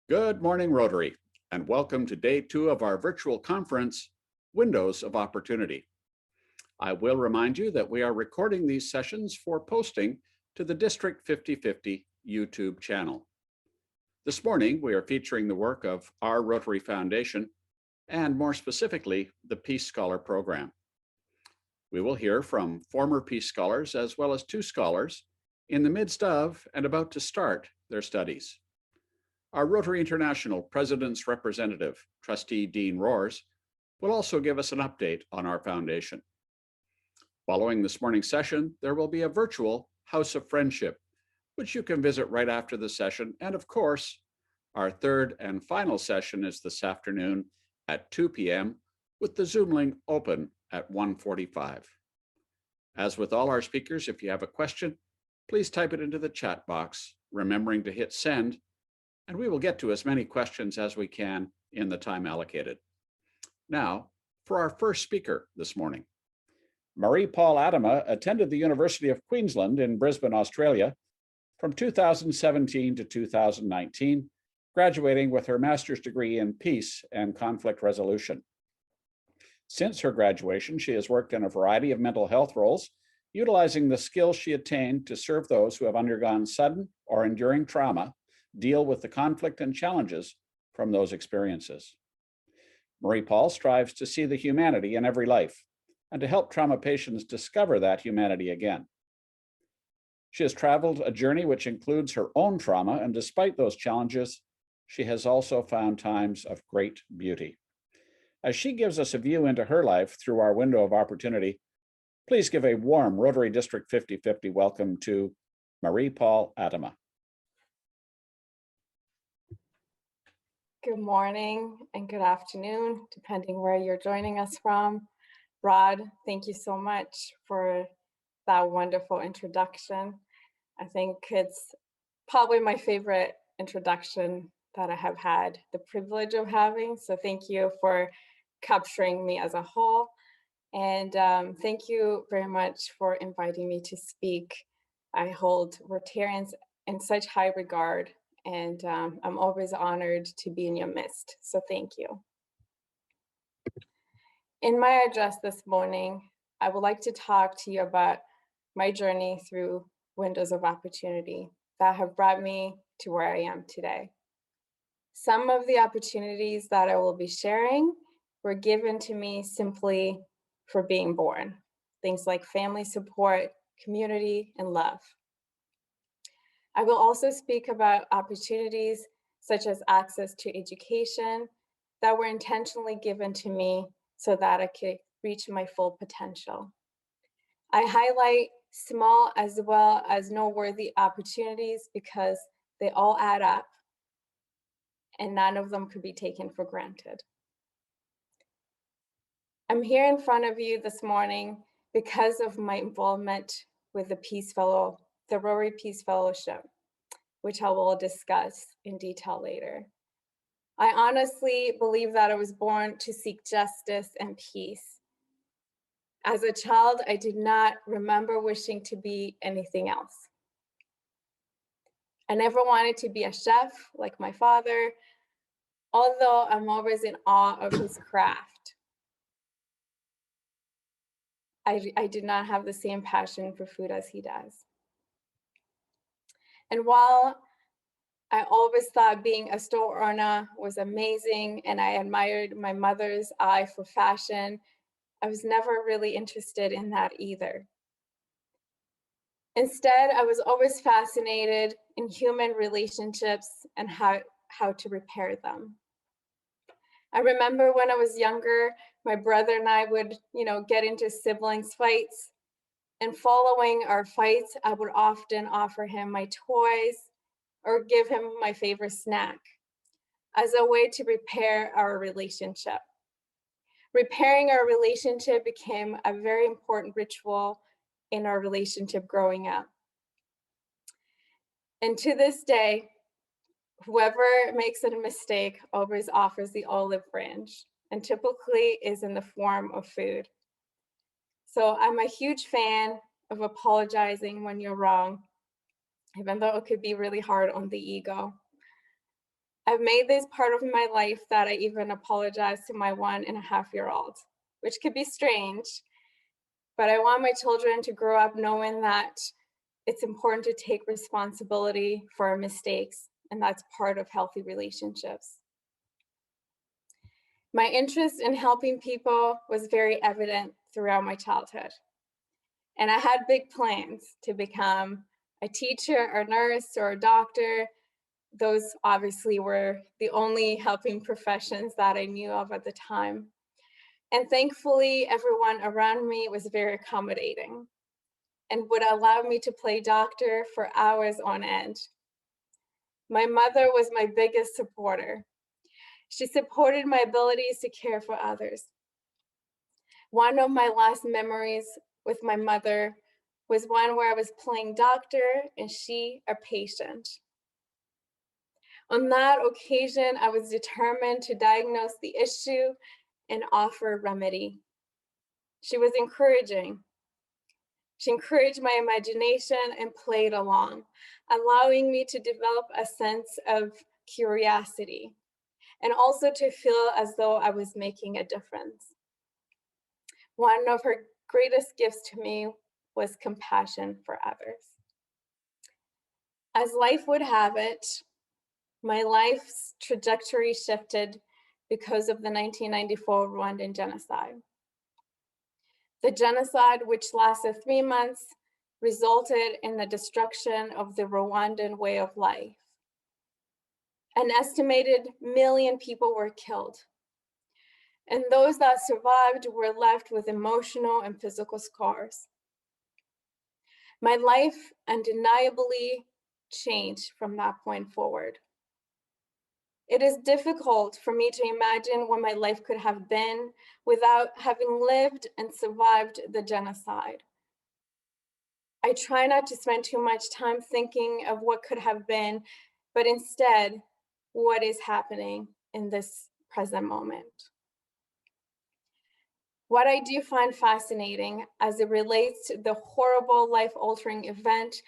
Good morning, Rotary, and welcome to day 2 of our virtual conference, Windows of Opportunity. I will remind you that we are recording these sessions for posting to the District 5050 YouTube channel. This morning, we are featuring the work of our Rotary Foundation, and more specifically, the Peace Scholar Program. We will hear from former Peace Scholars as well as 2 scholars in the midst of and about to start their studies. Our Rotary International President's Representative, Trustee Dean Rohrs, will also give us an update on our foundation. Following this morning's session, there will be a virtual House of Friendship, which you can visit right after the session. And of course, our third and final session is this afternoon at 2 p.m. with the Zoom link open at 1:45. As with all our speakers, if you have a question, please type it into the chat box, remembering to hit send, and we will get to as many questions as we can in the time allocated. Now, for our first speaker this morning. Marie-Paule Attema attended the University of Queensland in Brisbane, Australia from 2017 to 2019, graduating with her master's degree in peace and conflict resolution. Since her graduation, she has worked in a variety of mental health roles, utilizing the skills she attained to serve those who have undergone sudden or enduring trauma, deal with the conflict and challenges from those experiences. Marie-Paule strives to see the humanity in every life and to help trauma patients discover that humanity again. She has traveled a journey which includes her own trauma, and despite those challenges, she has also found times of great beauty. As she gives us a view into her life through our window of opportunity, please give a warm Rotary District 5050 welcome to Marie-Paule Attema. Good morning and good afternoon, depending where you're joining us from. Rod, thank you so much for that wonderful introduction. I think it's probably my favorite introduction that I have had the privilege of having. So thank you for capturing me as a whole. And thank you very much for inviting me to speak. I hold Rotarians in such high regard, and I'm always honored to be in your midst. So thank you. In my address this morning, I would like to talk to you about my journey through windows of opportunity that have brought me to where I am today. Some of the opportunities that I will be sharing were given to me simply for being born. Things like family support, community, and love. I will also speak about opportunities such as access to education that were intentionally given to me so that I could reach my full potential. I highlight small as well as noteworthy opportunities because they all add up and none of them could be taken for granted. I'm here in front of you this morning because of my involvement with the Rotary Peace Fellowship, which I will discuss in detail later. I honestly believe that I was born to seek justice and peace. As a child, I did not remember wishing to be anything else. I never wanted to be a chef like my father, although I'm always in awe of his craft. I did not have the same passion for food as he does. And while I always thought being a store owner was amazing and I admired my mother's eye for fashion, I was never really interested in that either. Instead, I was always fascinated in human relationships and how to repair them. I remember when I was younger, my brother and I would, get into siblings fights, and following our fights, I would often offer him my toys or give him my favorite snack as a way to repair our relationship. Repairing our relationship became a very important ritual in our relationship growing up. And to this day, whoever makes a mistake always offers the olive branch, and typically is in the form of food. So I'm a huge fan of apologizing when you're wrong, even though it could be really hard on the ego. I've made this part of my life that I even apologize to my 1.5-year-old, which could be strange, but I want my children to grow up knowing that it's important to take responsibility for our mistakes, and that's part of healthy relationships. My interest in helping people was very evident throughout my childhood. And I had big plans to become a teacher, a nurse, or a doctor. Those obviously were the only helping professions that I knew of at the time. And thankfully, everyone around me was very accommodating and would allow me to play doctor for hours on end. My mother was my biggest supporter. She supported my abilities to care for others. One of my last memories with my mother was one where I was playing doctor and she a patient. On that occasion, I was determined to diagnose the issue and offer a remedy. She was encouraging. She encouraged my imagination and played along, allowing me to develop a sense of curiosity and also to feel as though I was making a difference. One of her greatest gifts to me was compassion for others. As life would have it, my life's trajectory shifted because of the 1994 Rwandan genocide. The genocide, which lasted 3 months, resulted in the destruction of the Rwandan way of life. An estimated 1 million people were killed, and those that survived were left with emotional and physical scars. My life undeniably changed from that point forward. It is difficult for me to imagine what my life could have been without having lived and survived the genocide. I try not to spend too much time thinking of what could have been, but instead, what is happening in this present moment. What I do find fascinating as it relates to the horrible life-altering event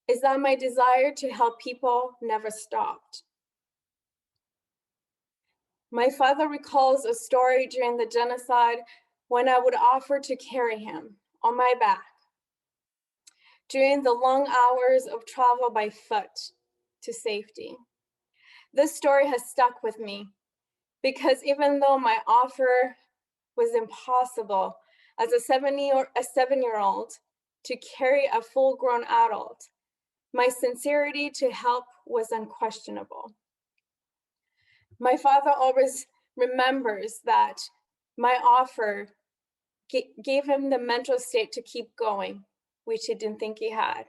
is that my desire to help people never stopped. My father recalls a story during the genocide when I would offer to carry him on my back during the long hours of travel by foot to safety. This story has stuck with me because even though my offer was impossible as a 7-year-old to carry a full-grown adult, my sincerity to help was unquestionable. My father always remembers that my offer gave him the mental state to keep going, which he didn't think he had.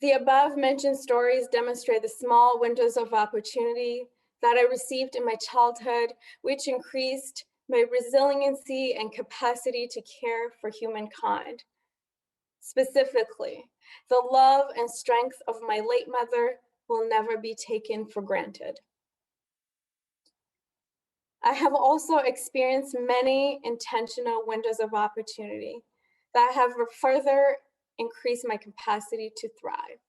The above mentioned stories demonstrate the small windows of opportunity that I received in my childhood, which increased my resiliency and capacity to care for humankind. Specifically, the love and strength of my late mother will never be taken for granted. I have also experienced many intentional windows of opportunity that have further increased my capacity to thrive.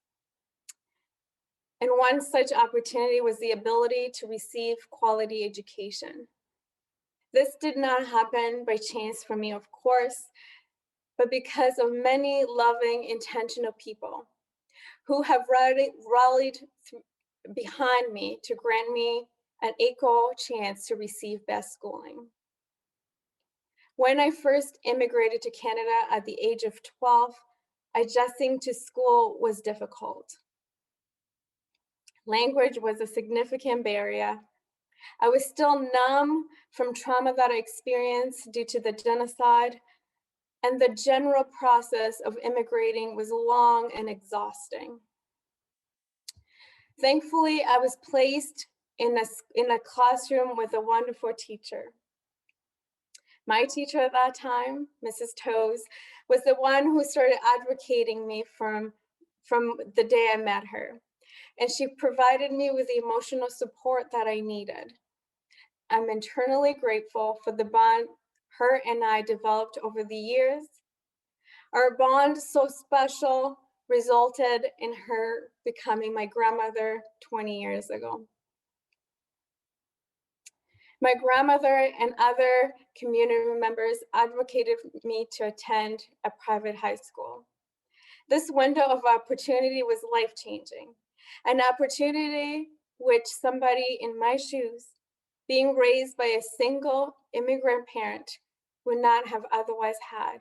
And one such opportunity was the ability to receive quality education. This did not happen by chance for me, of course, but because of many loving, intentional people who have rallied behind me to grant me an equal chance to receive best schooling. When I first immigrated to Canada at the age of 12, adjusting to school was difficult. Language was a significant barrier. I was still numb from trauma that I experienced due to the genocide, and the general process of immigrating was long and exhausting. Thankfully, I was placed in a classroom with a wonderful teacher. My teacher at that time, Mrs. Toes, was the one who started advocating me from the day I met her. And she provided me with the emotional support that I needed. I'm internally grateful for the bond her and I developed over the years. Our bond so special resulted in her becoming my grandmother 20 years ago. My grandmother and other community members advocated for me to attend a private high school. This window of opportunity was life-changing, an opportunity which somebody in my shoes, being raised by a single immigrant parent, would not have otherwise had.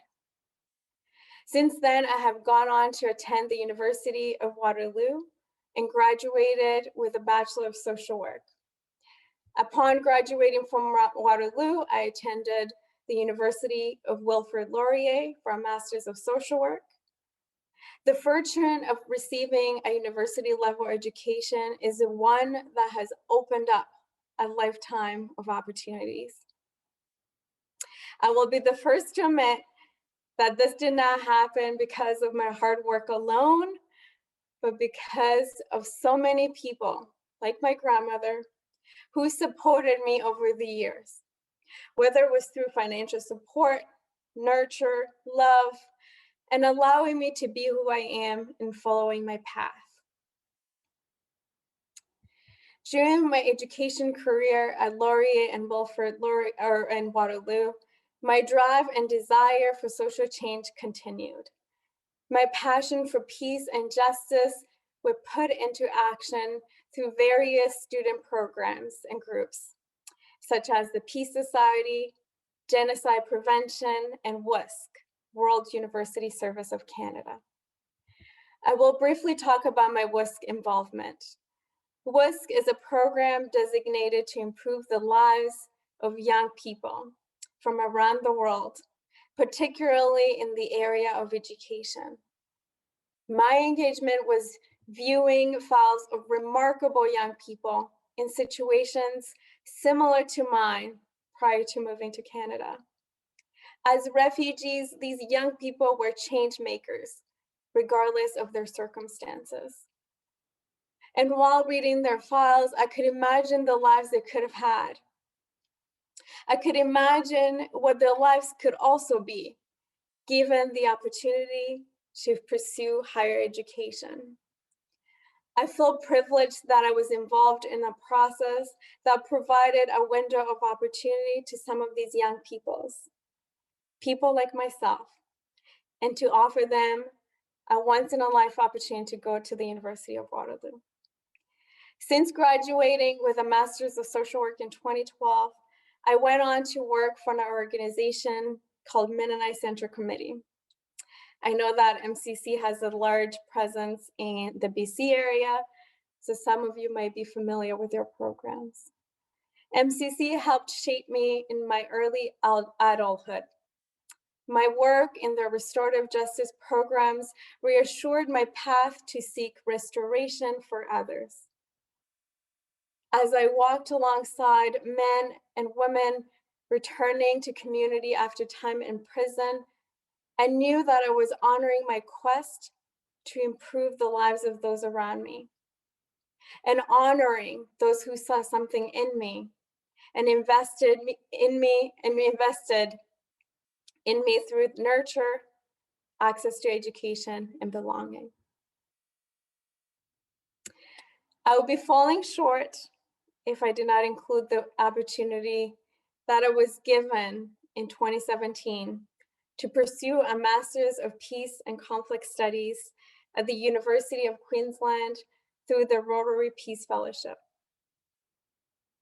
Since then, I have gone on to attend the University of Waterloo and graduated with a Bachelor of Social Work. Upon graduating from Waterloo, I attended the University of Wilfrid Laurier for a Master's of Social Work. The fortune of receiving a university level education is the one that has opened up a lifetime of opportunities. I will be the first to admit that this did not happen because of my hard work alone, but because of so many people, like my grandmother, who supported me over the years, whether it was through financial support, nurture, love, and allowing me to be who I am and following my path. During my education career at Laurier and Wilfrid and Waterloo, my drive and desire for social change continued. My passion for peace and justice were put into action through various student programs and groups, such as the Peace Society, Genocide Prevention, and WUSC, World University Service of Canada. I will briefly talk about my WUSC involvement. WUSC is a program designated to improve the lives of young people from around the world, particularly in the area of education. My engagement was viewing files of remarkable young people in situations similar to mine prior to moving to Canada. As refugees, these young people were change makers, regardless of their circumstances. And while reading their files, I could imagine the lives they could have had. I could imagine what their lives could also be, given the opportunity to pursue higher education. I feel privileged that I was involved in a process that provided a window of opportunity to some of these young people like myself, and to offer them a once-in-a-life opportunity to go to the University of Waterloo. Since graduating with a Master's of Social Work in 2012, I went on to work for an organization called Mennonite Central Committee. I know that MCC has a large presence in the BC area, so some of you might be familiar with their programs. MCC helped shape me in my early adulthood. My work in the restorative justice programs reassured my path to seek restoration for others. As I walked alongside men and women returning to community after time in prison, I knew that I was honoring my quest to improve the lives of those around me, and honoring those who saw something in me and invested in me through nurture, access to education, and belonging. I would be falling short if I did not include the opportunity that I was given in 2017 to pursue a Master's of Peace and Conflict Studies at the University of Queensland through the Rotary Peace Fellowship.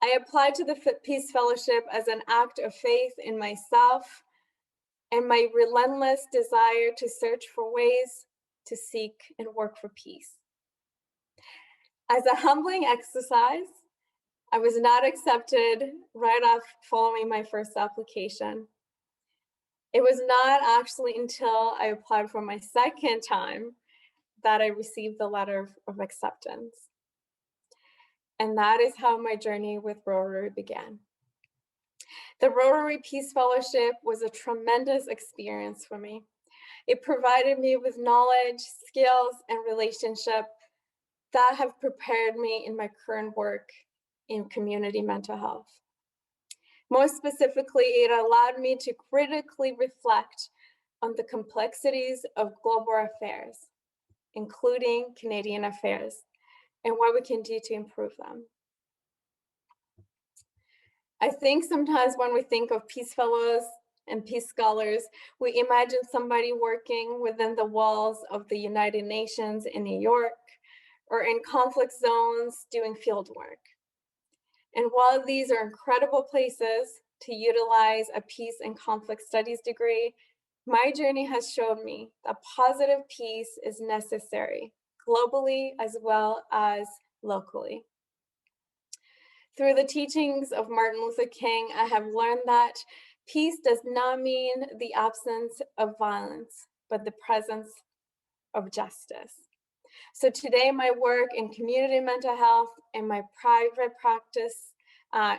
I applied to the Peace Fellowship as an act of faith in myself and my relentless desire to search for ways to seek and work for peace. As a humbling exercise, I was not accepted right off following my first application. It was not actually until I applied for my second time that I received the letter of acceptance. And that is how my journey with Rotary began. The Rotary Peace Fellowship was a tremendous experience for me. It provided me with knowledge, skills, and relationship that have prepared me in my current work in community mental health. Most specifically, it allowed me to critically reflect on the complexities of global affairs, including Canadian affairs, and what we can do to improve them. I think sometimes when we think of peace fellows and peace scholars, we imagine somebody working within the walls of the United Nations in New York or in conflict zones doing field work. And while these are incredible places to utilize a peace and conflict studies degree, my journey has shown me that positive peace is necessary globally as well as locally. Through the teachings of Martin Luther King, I have learned that peace does not mean the absence of violence, but the presence of justice. So today, my work in community mental health and my private practice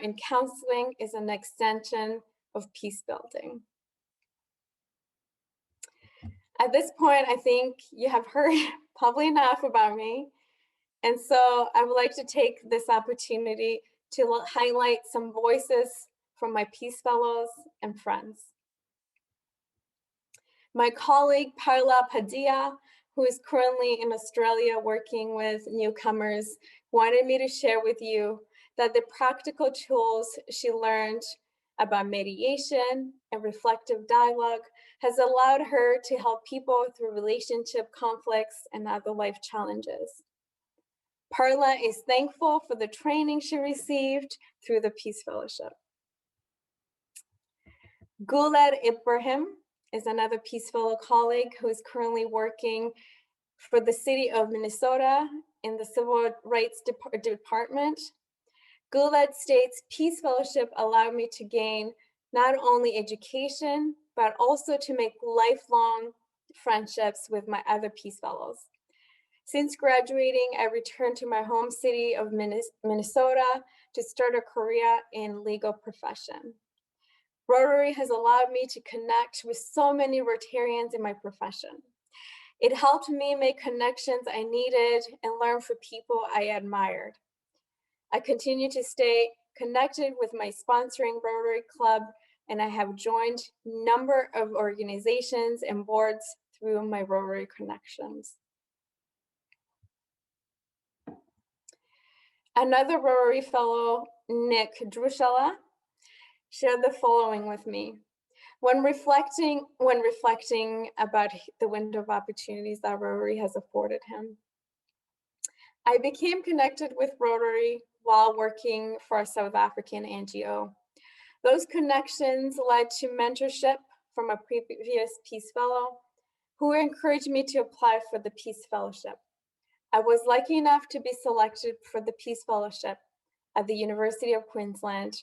in counseling is an extension of peace building. At this point, I think you have heard probably enough about me. And so I would like to take this opportunity to highlight some voices from my peace fellows and friends. My colleague, Paula Padilla, who is currently in Australia working with newcomers, wanted me to share with you that the practical tools she learned about mediation and reflective dialogue has allowed her to help people through relationship conflicts and other life challenges. Parla is thankful for the training she received through the Peace Fellowship. Guled Ibrahim is another Peace Fellow colleague who is currently working for the city of Minnesota in the Civil Rights Department. Guled states, Peace Fellowship allowed me to gain not only education, but also to make lifelong friendships with my other Peace Fellows. Since graduating, I returned to my home city of Minnesota to start a career in legal profession. Rotary has allowed me to connect with so many Rotarians in my profession. It helped me make connections I needed and learn from people I admired. I continue to stay connected with my sponsoring Rotary Club, and I have joined a number of organizations and boards through my Rotary connections. Another Rotary fellow, Nick Druschella, shared the following with me. When reflecting about the window of opportunities that Rotary has afforded him, I became connected with Rotary while working for a South African NGO. Those connections led to mentorship from a previous Peace Fellow who encouraged me to apply for the Peace Fellowship. I was lucky enough to be selected for the Peace Fellowship at the University of Queensland,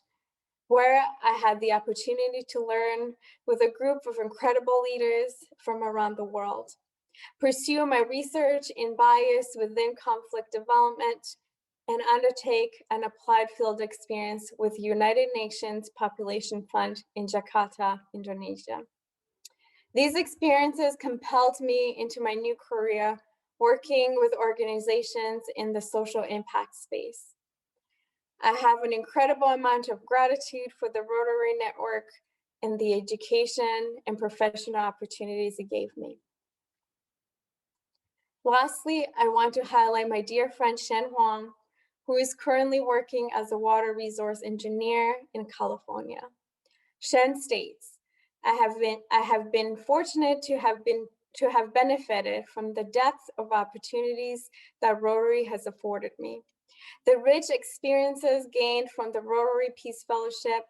where I had the opportunity to learn with a group of incredible leaders from around the world, pursue my research in bias within conflict development, and undertake an applied field experience with United Nations Population Fund in Jakarta, Indonesia. These experiences compelled me into my new career, working with organizations in the social impact space. I have an incredible amount of gratitude for the Rotary Network and the education and professional opportunities it gave me. Lastly, I want to highlight my dear friend Shen Huang, who is currently working as a water resource engineer in California. Shen states, I have been fortunate to have benefited from the depth of opportunities that Rotary has afforded me. The rich experiences gained from the Rotary Peace Fellowship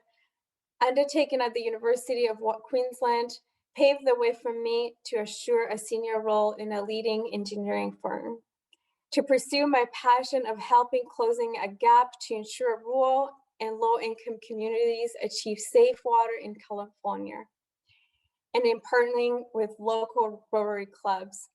undertaken at the University of Queensland paved the way for me to assure a senior role in a leading engineering firm, to pursue my passion of helping closing a gap to ensure rural and low-income communities achieve safe water in California, and in partnering with local Rotary clubs.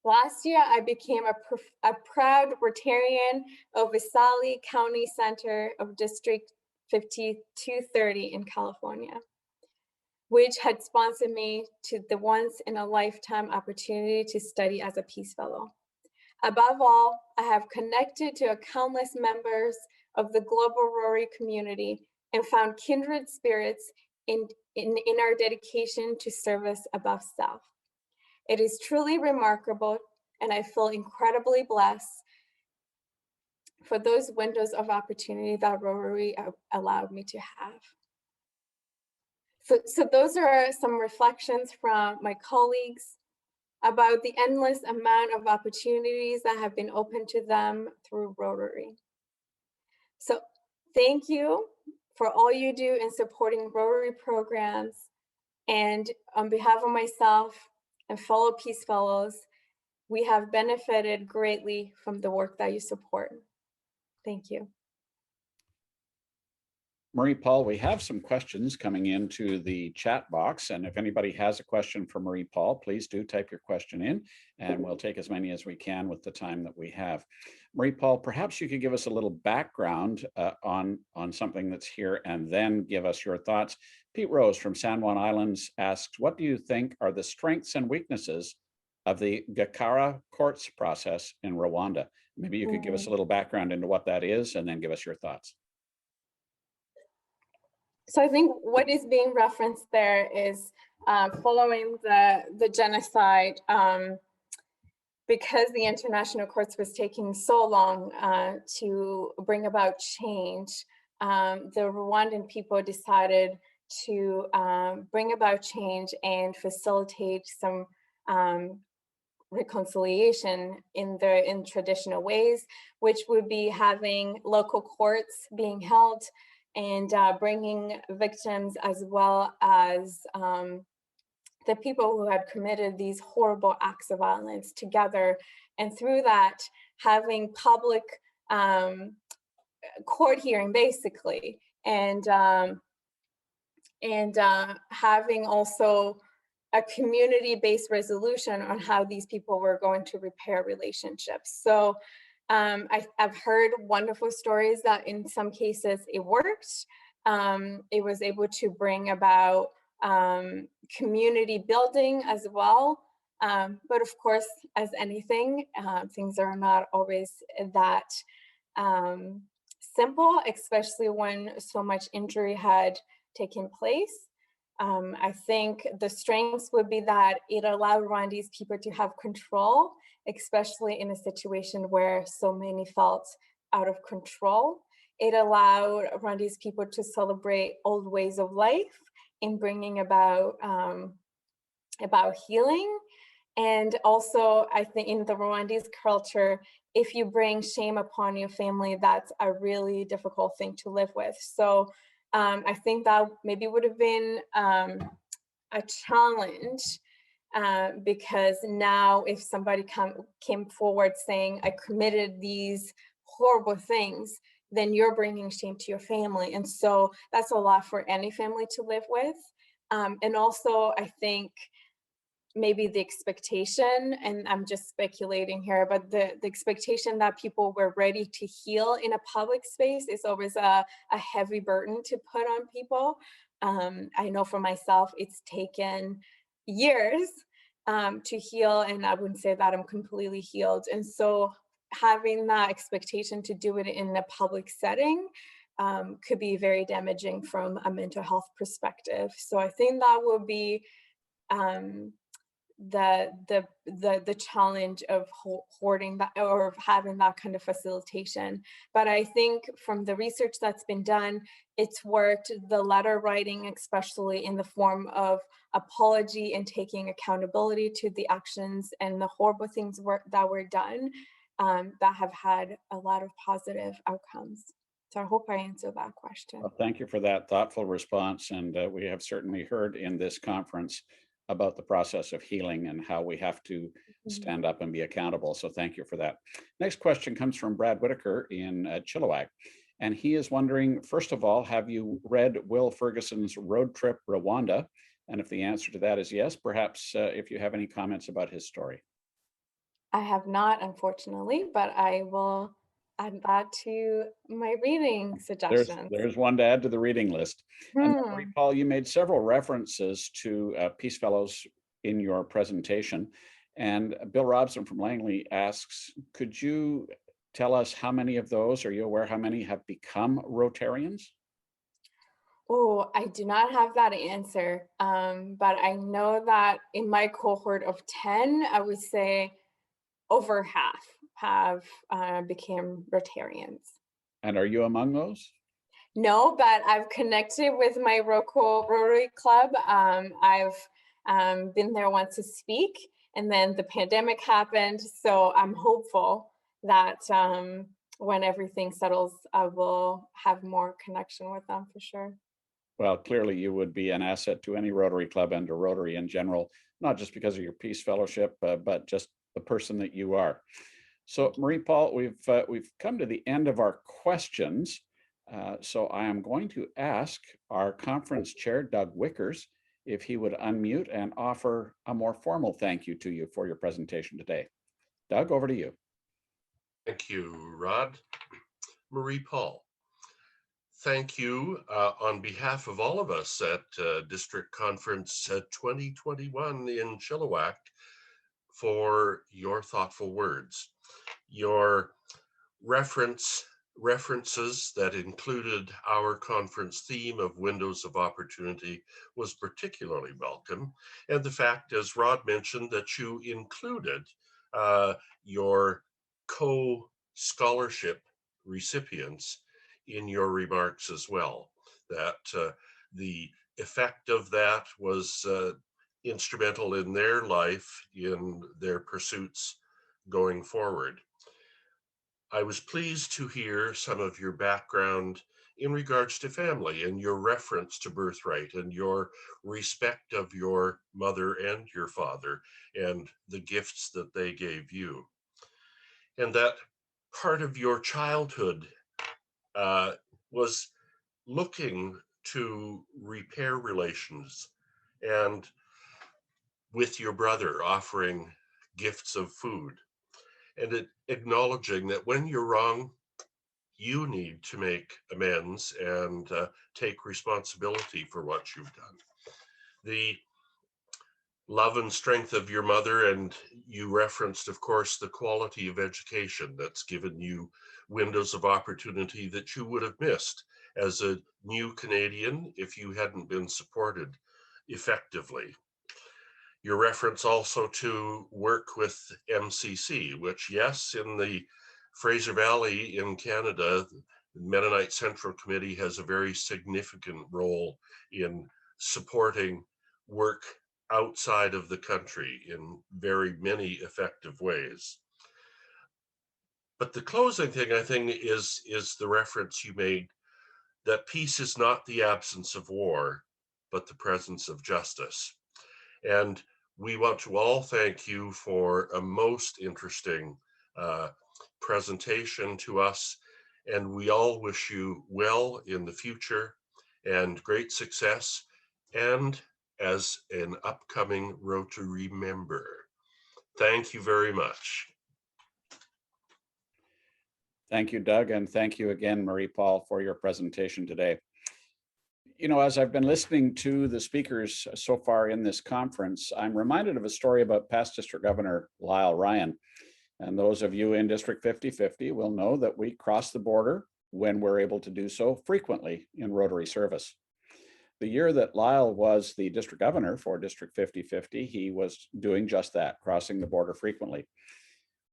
Last year, I became a proud Rotarian of Visalia County Center of District 5230 in California, which had sponsored me to the once-in-a-lifetime opportunity to study as a Peace Fellow. Above all, I have connected to countless members of the global Rotary community and found kindred spirits in our dedication to service above self. It is truly remarkable and I feel incredibly blessed for those windows of opportunity that Rotary allowed me to have. So those are some reflections from my colleagues about the endless amount of opportunities that have been open to them through Rotary. So thank you for all you do in supporting Rotary programs. And on behalf of myself and fellow Peace Fellows, we have benefited greatly from the work that you support. Thank you. Marie-Paule, we have some questions coming into the chat box, and if anybody has a question for Marie-Paule, please do type your question in, and we'll take as many as we can with the time that we have. Marie-Paule, perhaps you could give us a little background on something that's here, and then give us your thoughts. Pete Rose from San Juan Islands asks, what do you think are the strengths and weaknesses of the Gakara courts process in Rwanda? Maybe you could give us a little background into what that is, and then give us your thoughts. So I think what is being referenced there is following the genocide, because the international courts was taking so long to bring about change, the Rwandan people decided to bring about change and facilitate some reconciliation in traditional ways, which would be having local courts being held and bringing victims as well as the people who had committed these horrible acts of violence together. And through that, having public court hearing, basically, and having also a community-based resolution on how these people were going to repair relationships. So I've heard wonderful stories that in some cases it worked. It was able to bring about community building as well. But of course, as anything, things are not always that simple, especially when so much injury had taken place. I think the strengths would be that it allowed Rwandese people to have control, especially in a situation where so many felt out of control. It allowed Rwandese people to celebrate old ways of life in bringing about healing. And also, I think in the Rwandese culture, if you bring shame upon your family, that's a really difficult thing to live with. So I think that maybe would have been a challenge because now if somebody came forward saying, I committed these horrible things, then you're bringing shame to your family. And so that's a lot for any family to live with. And also, I think maybe the expectation, and I'm just speculating here, but the expectation that people were ready to heal in a public space is always a heavy burden to put on people. I know for myself, it's taken years to heal, and I wouldn't say that I'm completely healed. And so having that expectation to do it in a public setting could be very damaging from a mental health perspective. So I think that would be the challenge of hoarding that or having that kind of facilitation. But I think from the research that's been done, it's worked. The letter writing, especially in the form of apology and taking accountability to the actions and the horrible things that were done, that have had a lot of positive outcomes. So I hope I answered that question. Well, thank you for that thoughtful response. And we have certainly heard in this conference about the process of healing and how we have to stand up and be accountable. So thank you for that. Next question comes from Brad Whitaker in Chilliwack. And he is wondering, first of all, have you read Will Ferguson's Road Trip Rwanda? And if the answer to that is yes, perhaps if you have any comments about his story. I have not, unfortunately, but I will add that to my reading suggestions. There's one to add to the reading list. And Marie-Paule, you made several references to Peace Fellows in your presentation. And Bill Robson from Langley asks, could you tell us how many of those, are you aware how many have become Rotarians? Oh, I do not have that answer, but I know that in my cohort of 10, I would say over half have become Rotarians. And are you among those? No, but I've connected with my Rotary Club. I've been there once to speak, and then the pandemic happened. So I'm hopeful that when everything settles, I will have more connection with them for sure. Well, clearly you would be an asset to any Rotary Club and to Rotary in general, not just because of your Peace Fellowship, but just the person that you are. So Marie-Paule, we've come to the end of our questions. So I am going to ask our conference chair, Doug Wickers, if he would unmute and offer a more formal thank you to you for your presentation today. Doug, over to you. Thank you, Rod. Marie-Paule, thank you on behalf of all of us at District Conference 2021 in Chilliwack for your thoughtful words. Your references that included our conference theme of windows of opportunity was particularly welcome. And the fact, as Rod mentioned, that you included your co-scholarship recipients in your remarks as well, that the effect of that was instrumental in their life, in their pursuits going forward. I was pleased to hear some of your background in regards to family and your reference to birthright and your respect of your mother and your father and the gifts that they gave you. And that part of your childhood was looking to repair relations and with your brother offering gifts of food and acknowledging that when you're wrong, you need to make amends and take responsibility for what you've done. The love and strength of your mother, and you referenced, of course, the quality of education that's given you windows of opportunity that you would have missed as a new Canadian if you hadn't been supported effectively. Your reference also to work with MCC, which, yes, in the Fraser Valley in Canada, the Mennonite Central Committee has a very significant role in supporting work outside of the country in very many effective ways. But the closing thing, I think, is the reference you made that peace is not the absence of war, but the presence of justice. And we want to all thank you for a most interesting presentation to us. And we all wish you well in the future and great success, and as an upcoming Rotary member. Thank you very much. Thank you, Doug, and thank you again, Marie-Paule, for your presentation today. You know, as I've been listening to the speakers so far in this conference, I'm reminded of a story about past District Governor Lyle Ryan. And those of you in District 5050 will know that we cross the border when we're able to do so frequently in Rotary service. The year that Lyle was the District Governor for District 5050, he was doing just that, crossing the border frequently.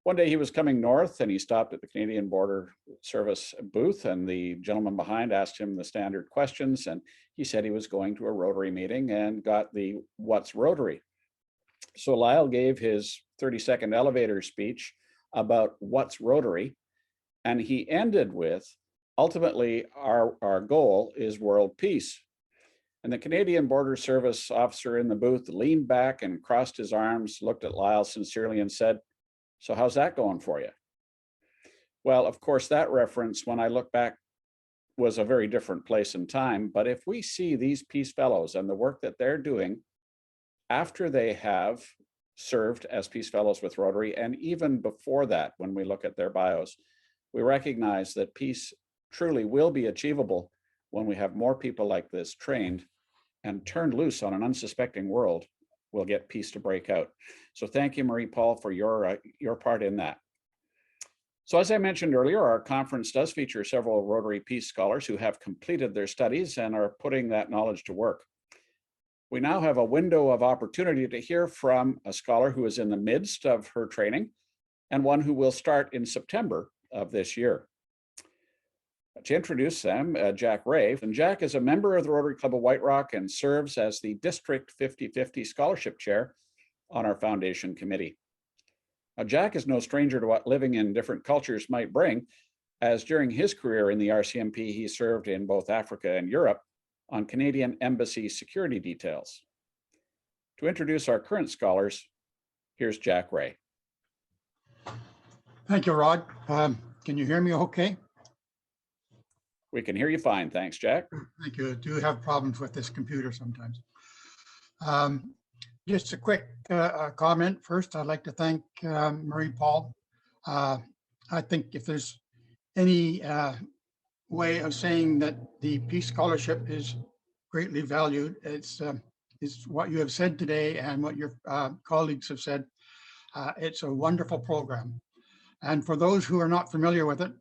One day he was coming north and he stopped at the Canadian Border Service booth, and the gentleman behind asked him the standard questions, and he said he was going to a Rotary meeting and got the "What's Rotary?" So Lyle gave his 30-second elevator speech about what's Rotary, and he ended with, ultimately, our goal is world peace. And the Canadian Border Service officer in the booth leaned back and crossed his arms, looked at Lyle sincerely and said, "So how's that going for you?" Well, of course, that reference, when I look back, was a very different place and time. But if we see these Peace Fellows and the work that they're doing after they have served as Peace Fellows with Rotary, and even before that, when we look at their bios, we recognize that peace truly will be achievable when we have more people like this trained and turned loose on an unsuspecting world. We'll get peace to break out. So thank you, Marie-Paule, for your part in that. So as I mentioned earlier, our conference does feature several Rotary Peace Scholars who have completed their studies and are putting that knowledge to work. We now have a window of opportunity to hear from a scholar who is in the midst of her training and one who will start in September of this year. To introduce them, Jack Ray. And Jack is a member of the Rotary Club of White Rock and serves as the District 5050 Scholarship Chair on our foundation committee. Now, Jack is no stranger to what living in different cultures might bring, as during his career in the RCMP, he served in both Africa and Europe on Canadian Embassy security details. To introduce our current scholars, here's Jack Ray. Thank you, Rod. Can you hear me okay? We can hear you fine. Thanks, Jack. Thank you. I do have problems with this computer sometimes. Just a quick comment. First, I'd like to thank Marie-Paule. I think if there's any way of saying that the Peace Scholarship is greatly valued, it's what you have said today and what your colleagues have said. It's a wonderful program. And for those who are not familiar with it,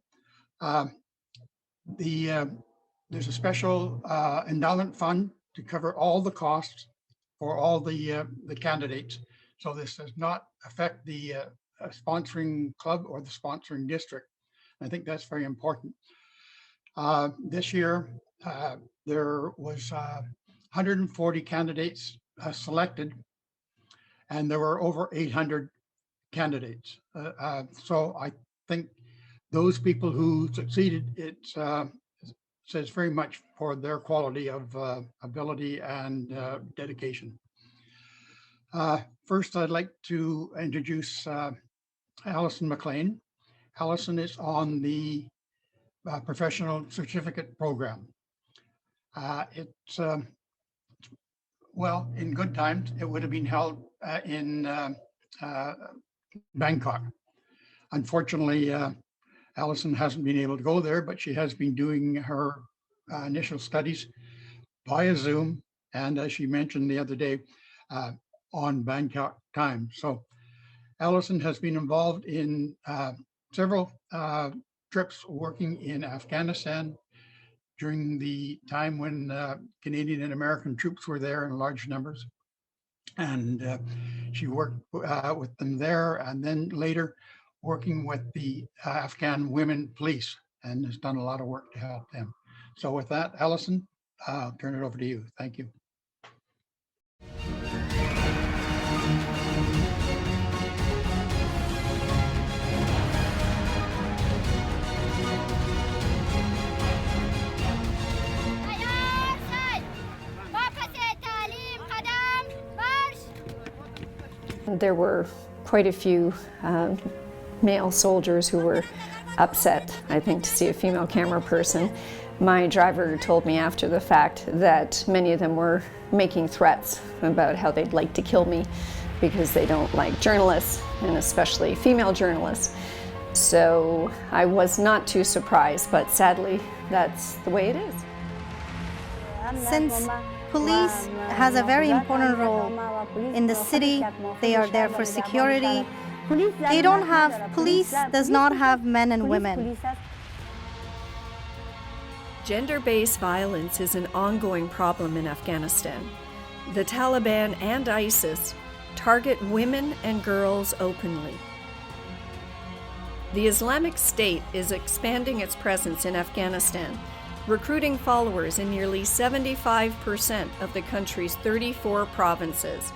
there's a special endowment fund to cover all the costs for all the candidates. So this does not affect the sponsoring club or the sponsoring district. I think that's very important. This year, there was 140 candidates selected, and there were over 800 candidates. So I think those people who succeeded, it says very much for their quality of ability and dedication. First, I'd like to introduce Alison MacLean. Alison is on the professional certificate program. It's, well, in good times, it would have been held in Bangkok. Unfortunately, Alison hasn't been able to go there, but she has been doing her initial studies via Zoom, and as she mentioned the other day, on Bangkok time. So Alison has been involved in several trips working in Afghanistan during the time when Canadian and American troops were there in large numbers. And she worked with them there, and then later working with the Afghan women police, and has done a lot of work to help them. So with that, Alison, I'll turn it over to you. Thank you. There were quite a few male soldiers who were upset, I think, to see a female camera person. My driver told me after the fact that many of them were making threats about how they'd like to kill me because they don't like journalists, and especially female journalists. So I was not too surprised, but sadly, that's the way it is. Since police has a very important role in the city, they are there for security. Police does not have men and women. Gender-based violence is an ongoing problem in Afghanistan. The Taliban and ISIS target women and girls openly. The Islamic State is expanding its presence in Afghanistan, recruiting followers in nearly 75% of the country's 34 provinces.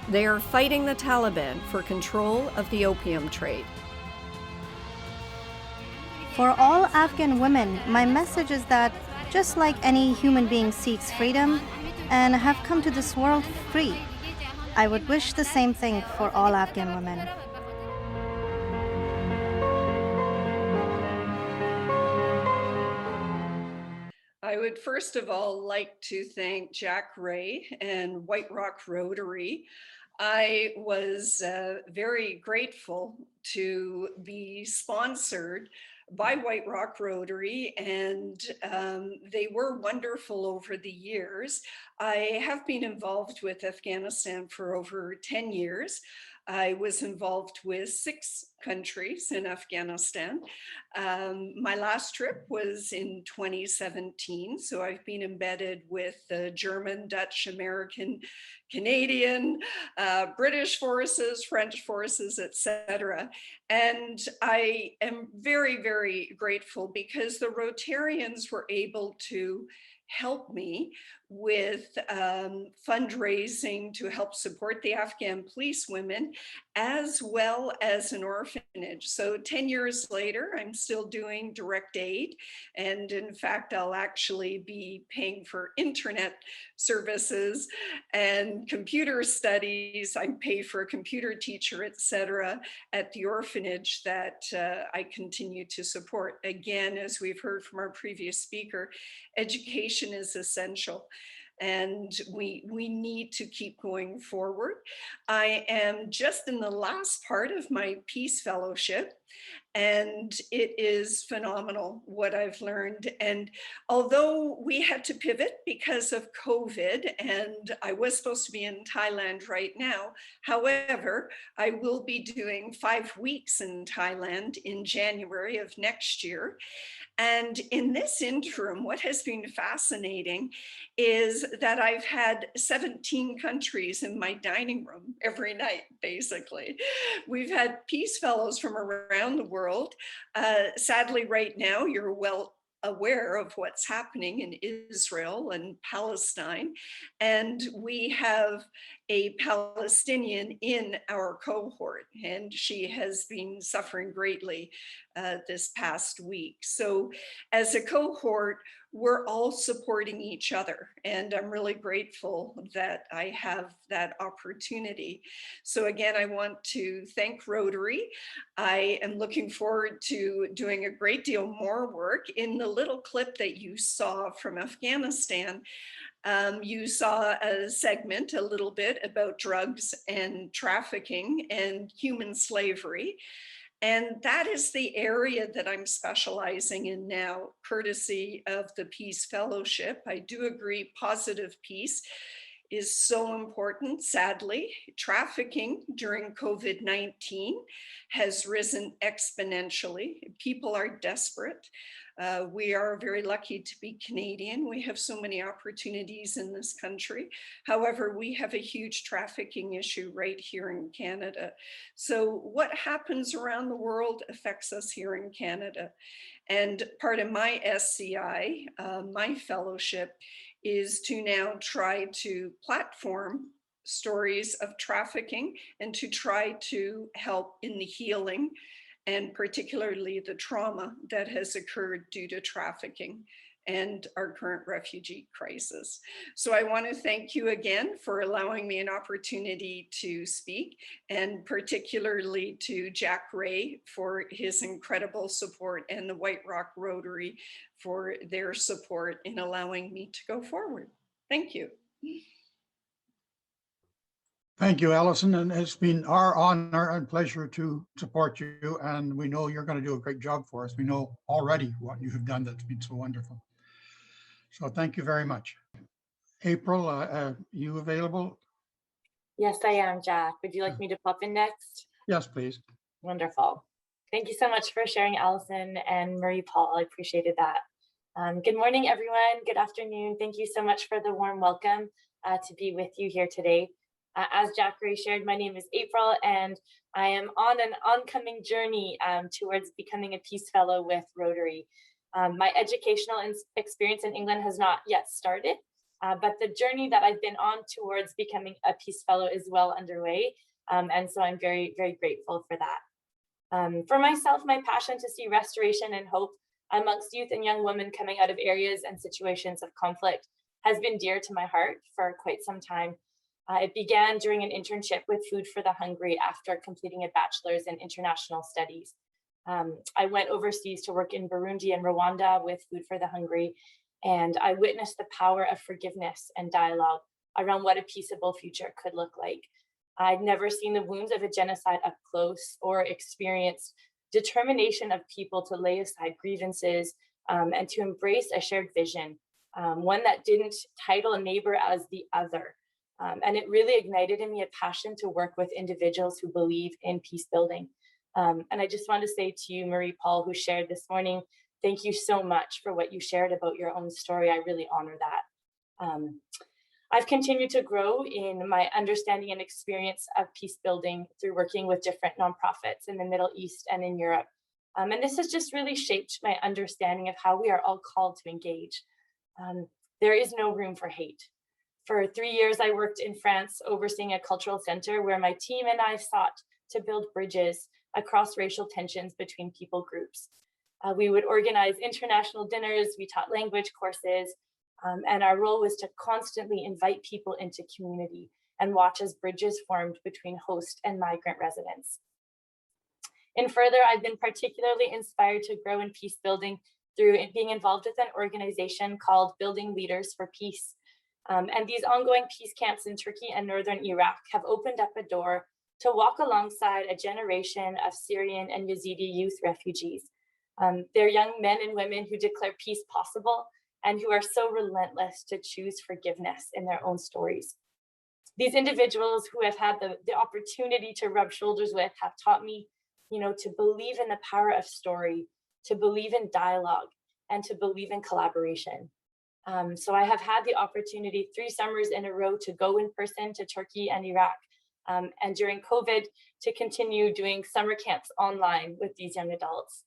They are fighting the Taliban for control of the opium trade. For all Afghan women, my message is that just like any human being seeks freedom and have come to this world free, I would wish the same thing for all Afghan women. I would first of all like to thank Jack Ray and White Rock Rotary. I was very grateful to be sponsored by White Rock Rotary, and they were wonderful over the years. I have been involved with Afghanistan for over 10 years. I was involved with 6 countries in Afghanistan. My last trip was in 2017, so I've been embedded with the German, Dutch, American, Canadian, British forces, French forces, etc. And I am very, very grateful because the Rotarians were able to help me with fundraising to help support the Afghan police women, as well as an orphanage. So 10 years later, I'm still doing direct aid. And in fact, I'll actually be paying for internet services and computer studies. I pay for a computer teacher, etc., at the orphanage that I continue to support. Again, as we've heard from our previous speaker, education is essential. And we need to keep going forward. I am just in the last part of my Peace Fellowship, and it is phenomenal what I've learned. And although we had to pivot because of COVID, and I was supposed to be in Thailand right now, however, I will be doing 5 weeks in Thailand in January of next year. And in this interim, what has been fascinating is that I've had 17 countries in my dining room every night, basically. We've had Peace Fellows from around the world. Sadly, right now, you're well aware of what's happening in Israel and Palestine. And we have a Palestinian in our cohort, and she has been suffering greatly this past week. So as a cohort, we're all supporting each other, and I'm really grateful that I have that opportunity. So again, I want to thank Rotary. I am looking forward to doing a great deal more work. In the little clip that you saw from Afghanistan, you saw a segment a little bit about drugs and trafficking and human slavery. And that is the area that I'm specializing in now, courtesy of the Peace Fellowship. I do agree positive peace is so important. Sadly, trafficking during COVID-19 has risen exponentially. People are desperate. We are very lucky to be Canadian. We have so many opportunities in this country. However, we have a huge trafficking issue right here in Canada. So what happens around the world affects us here in Canada. And part of my SCI, my fellowship, is to now try to platform stories of trafficking and to try to help in the healing, and particularly the trauma that has occurred due to trafficking and our current refugee crisis. So I want to thank you again for allowing me an opportunity to speak, and particularly to Jack Ray for his incredible support, and the White Rock Rotary for their support in allowing me to go forward. Thank you. Thank you, Alison, and it's been our honor and pleasure to support you, and we know you're going to do a great job for us. We know already what you have done that's been so wonderful. So thank you very much. April, are you available? Yes, I am, Jack. Would you like me to pop in next? Yes, please. Wonderful. Thank you so much for sharing, Alison and Marie-Paule. I appreciated that. Good morning, everyone. Good afternoon. Thank you so much for the warm welcome to be with you here today. As Jack Ray shared, my name is April, and I am on an oncoming journey towards becoming a Peace Fellow with Rotary. My educational experience in England has not yet started, but the journey that I've been on towards becoming a Peace Fellow is well underway, and so I'm very, very grateful for that. For myself, my passion to see restoration and hope amongst youth and young women coming out of areas and situations of conflict has been dear to my heart for quite some time. It began during an internship with Food for the Hungry after completing a bachelor's in international studies. I went overseas to work in Burundi and Rwanda with Food for the Hungry, and I witnessed the power of forgiveness and dialogue around what a peaceable future could look like. I'd never seen the wounds of a genocide up close or experienced determination of people to lay aside grievances and to embrace a shared vision one that didn't title a neighbor as the other. And it really ignited in me a passion to work with individuals who believe in peace building. And I just want to say to you, Marie-Paule, who shared this morning, thank you so much for what you shared about your own story. I really honor that. I've continued to grow in my understanding and experience of peace building through working with different nonprofits in the Middle East and in Europe. And this has just really shaped my understanding of how we are all called to engage. There is no room for hate. For 3 years, I worked in France overseeing a cultural center where my team and I sought to build bridges across racial tensions between people groups. We would organize international dinners, we taught language courses, and our role was to constantly invite people into community and watch as bridges formed between host and migrant residents. And further, I've been particularly inspired to grow in peace building through being involved with an organization called Building Leaders for Peace. And these ongoing peace camps in Turkey and northern Iraq have opened up a door to walk alongside a generation of Syrian and Yazidi youth refugees. They're young men and women who declare peace possible and who are so relentless to choose forgiveness in their own stories. These individuals who have had the opportunity to rub shoulders with have taught me, to believe in the power of story, to believe in dialogue, and to believe in collaboration. So I have had the opportunity 3 summers in a row to go in person to Turkey and Iraq, and during COVID to continue doing summer camps online with these young adults.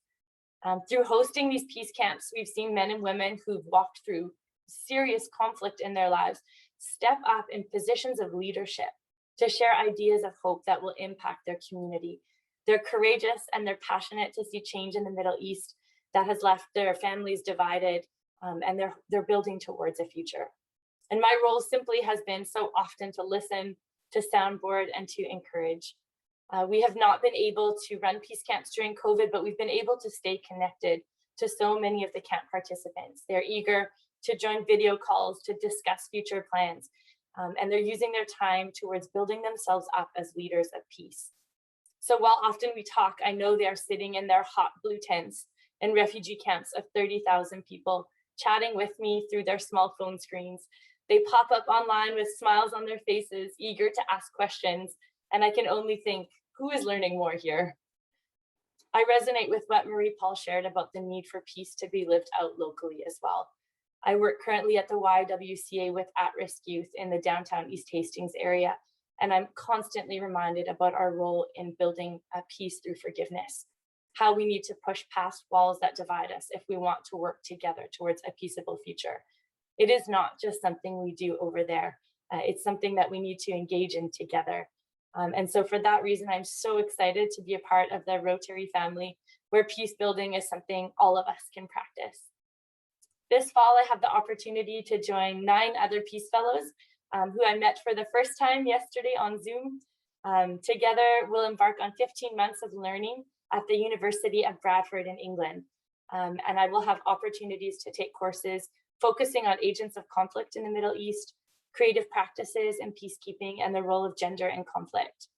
Through hosting these peace camps, we've seen men and women who've walked through serious conflict in their lives step up in positions of leadership to share ideas of hope that will impact their community. They're courageous and they're passionate to see change in the Middle East that has left their families divided, and they're building towards a future. And my role simply has been so often to listen, to soundboard, and to encourage. We have not been able to run peace camps during COVID, but we've been able to stay connected to so many of the camp participants. They're eager to join video calls to discuss future plans, and they're using their time towards building themselves up as leaders of peace. So while often we talk, I know they are sitting in their hot blue tents in refugee camps of 30,000 people, chatting with me through their small phone screens. They pop up online with smiles on their faces, eager to ask questions, and I can only think, who is learning more here? I resonate with what Marie-Paule shared about the need for peace to be lived out locally as well. I work currently at the YWCA with at-risk youth in the downtown East Hastings area, and I'm constantly reminded about our role in building a peace through forgiveness, how we need to push past walls that divide us if we want to work together towards a peaceable future. It is not just something we do over there. It's something that we need to engage in together. And so for that reason, I'm so excited to be a part of the Rotary family, where peace building is something all of us can practice. This fall, I have the opportunity to join 9 other Peace Fellows who I met for the first time yesterday on Zoom. Together, we'll embark on 15 months of learning at the University of Bradford in England. And I will have opportunities to take courses focusing on agents of conflict in the Middle East, creative practices in peacekeeping, and the role of gender in conflict.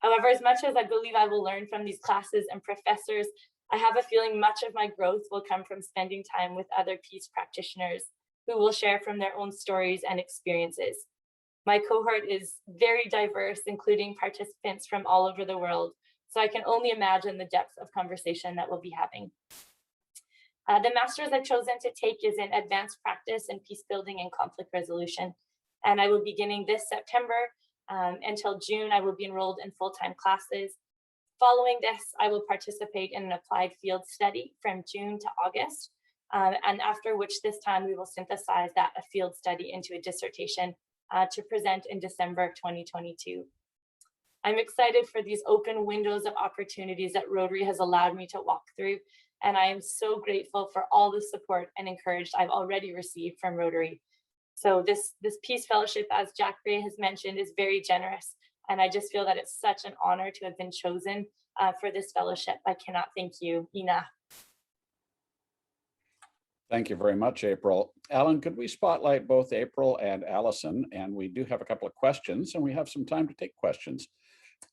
However, as much as I believe I will learn from these classes and professors, I have a feeling much of my growth will come from spending time with other peace practitioners who will share from their own stories and experiences. My cohort is very diverse, including participants from all over the world, so I can only imagine the depth of conversation that we'll be having. The master's I've chosen to take is in advanced practice in peace building and conflict resolution. And I will be beginning this September until June. I will be enrolled in full-time classes. Following this, I will participate in an applied field study from June to August. And after which this time we will synthesize that a field study into a dissertation to present in December of 2022. I'm excited for these open windows of opportunities that Rotary has allowed me to walk through. And I am so grateful for all the support and encouragement I've already received from Rotary. So this Peace Fellowship, as Jack Ray has mentioned, is very generous. And I just feel that it's such an honor to have been chosen for this fellowship. I cannot thank you enough. Thank you very much, April. Alan, could we spotlight both April and Alison? And we do have a couple of questions, and we have some time to take questions.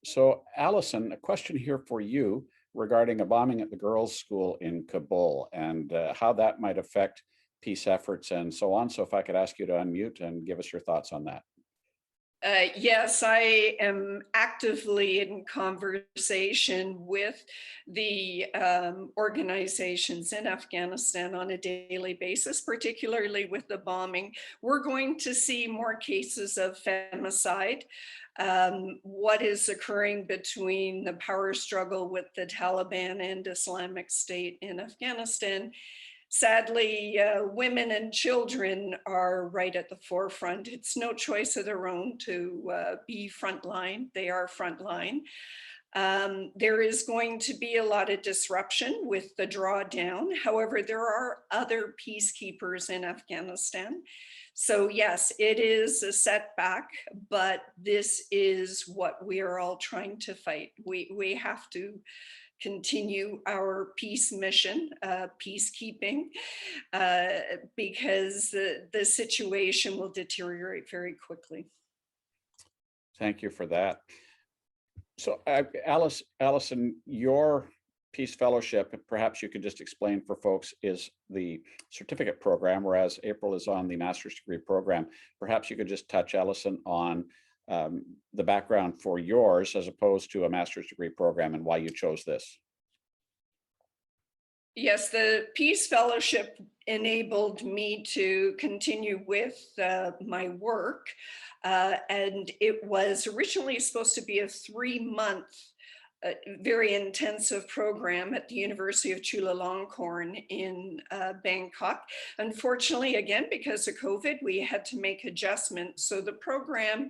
So Alison, a question here for you regarding a bombing at the girls' school in Kabul and how that might affect peace efforts and so on. So if I could ask you to unmute and give us your thoughts on that. Yes, I am actively in conversation with the organizations in Afghanistan on a daily basis, particularly with the bombing. We're going to see more cases of femicide. What is occurring between the power struggle with the Taliban and Islamic State in Afghanistan. Sadly, women and children are right at the forefront. It's no choice of their own to be frontline. They are frontline. There is going to be a lot of disruption with the drawdown. However, there are other peacekeepers in Afghanistan. So yes, it is a setback, but this is what we are all trying to fight. We have to continue our peace mission, peacekeeping, because the situation will deteriorate very quickly. Thank you for that. So Alison, your Peace Fellowship, perhaps you could just explain for folks, is the certificate program, whereas April is on the master's degree program. Perhaps you could just touch, Alison, on the background for yours as opposed to a master's degree program and why you chose this. Yes, the Peace Fellowship enabled me to continue with my work. And it was originally supposed to be a 3-month, very intensive program at the University of Chulalongkorn in Bangkok. Unfortunately, again, because of COVID, we had to make adjustments. So the program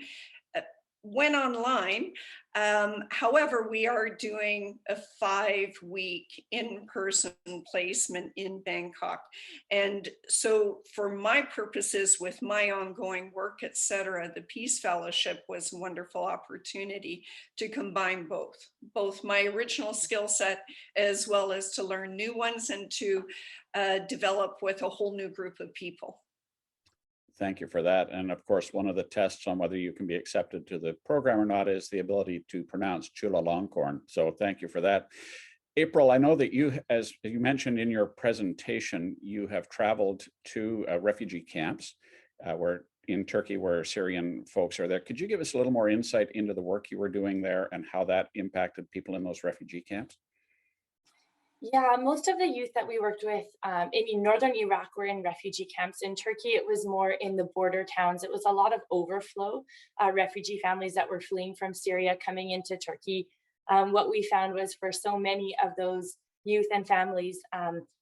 went online. However, we are doing a 5-week in-person placement in Bangkok. And so for my purposes with my ongoing work, etc., the Peace Fellowship was a wonderful opportunity to combine both my original skill set as well as to learn new ones and to develop with a whole new group of people. Thank you for that. And of course, one of the tests on whether you can be accepted to the program or not is the ability to pronounce Chulalongkorn. So thank you for that. April, I know that you, as you mentioned in your presentation, you have traveled to refugee camps where in Turkey where Syrian folks are there. Could you give us a little more insight into the work you were doing there and how that impacted people in those refugee camps? Yeah, most of the youth that we worked with in northern Iraq were in refugee camps. In Turkey, it was more in the border towns. It was a lot of overflow refugee families that were fleeing from Syria coming into Turkey. What we found was for so many of those youth and families,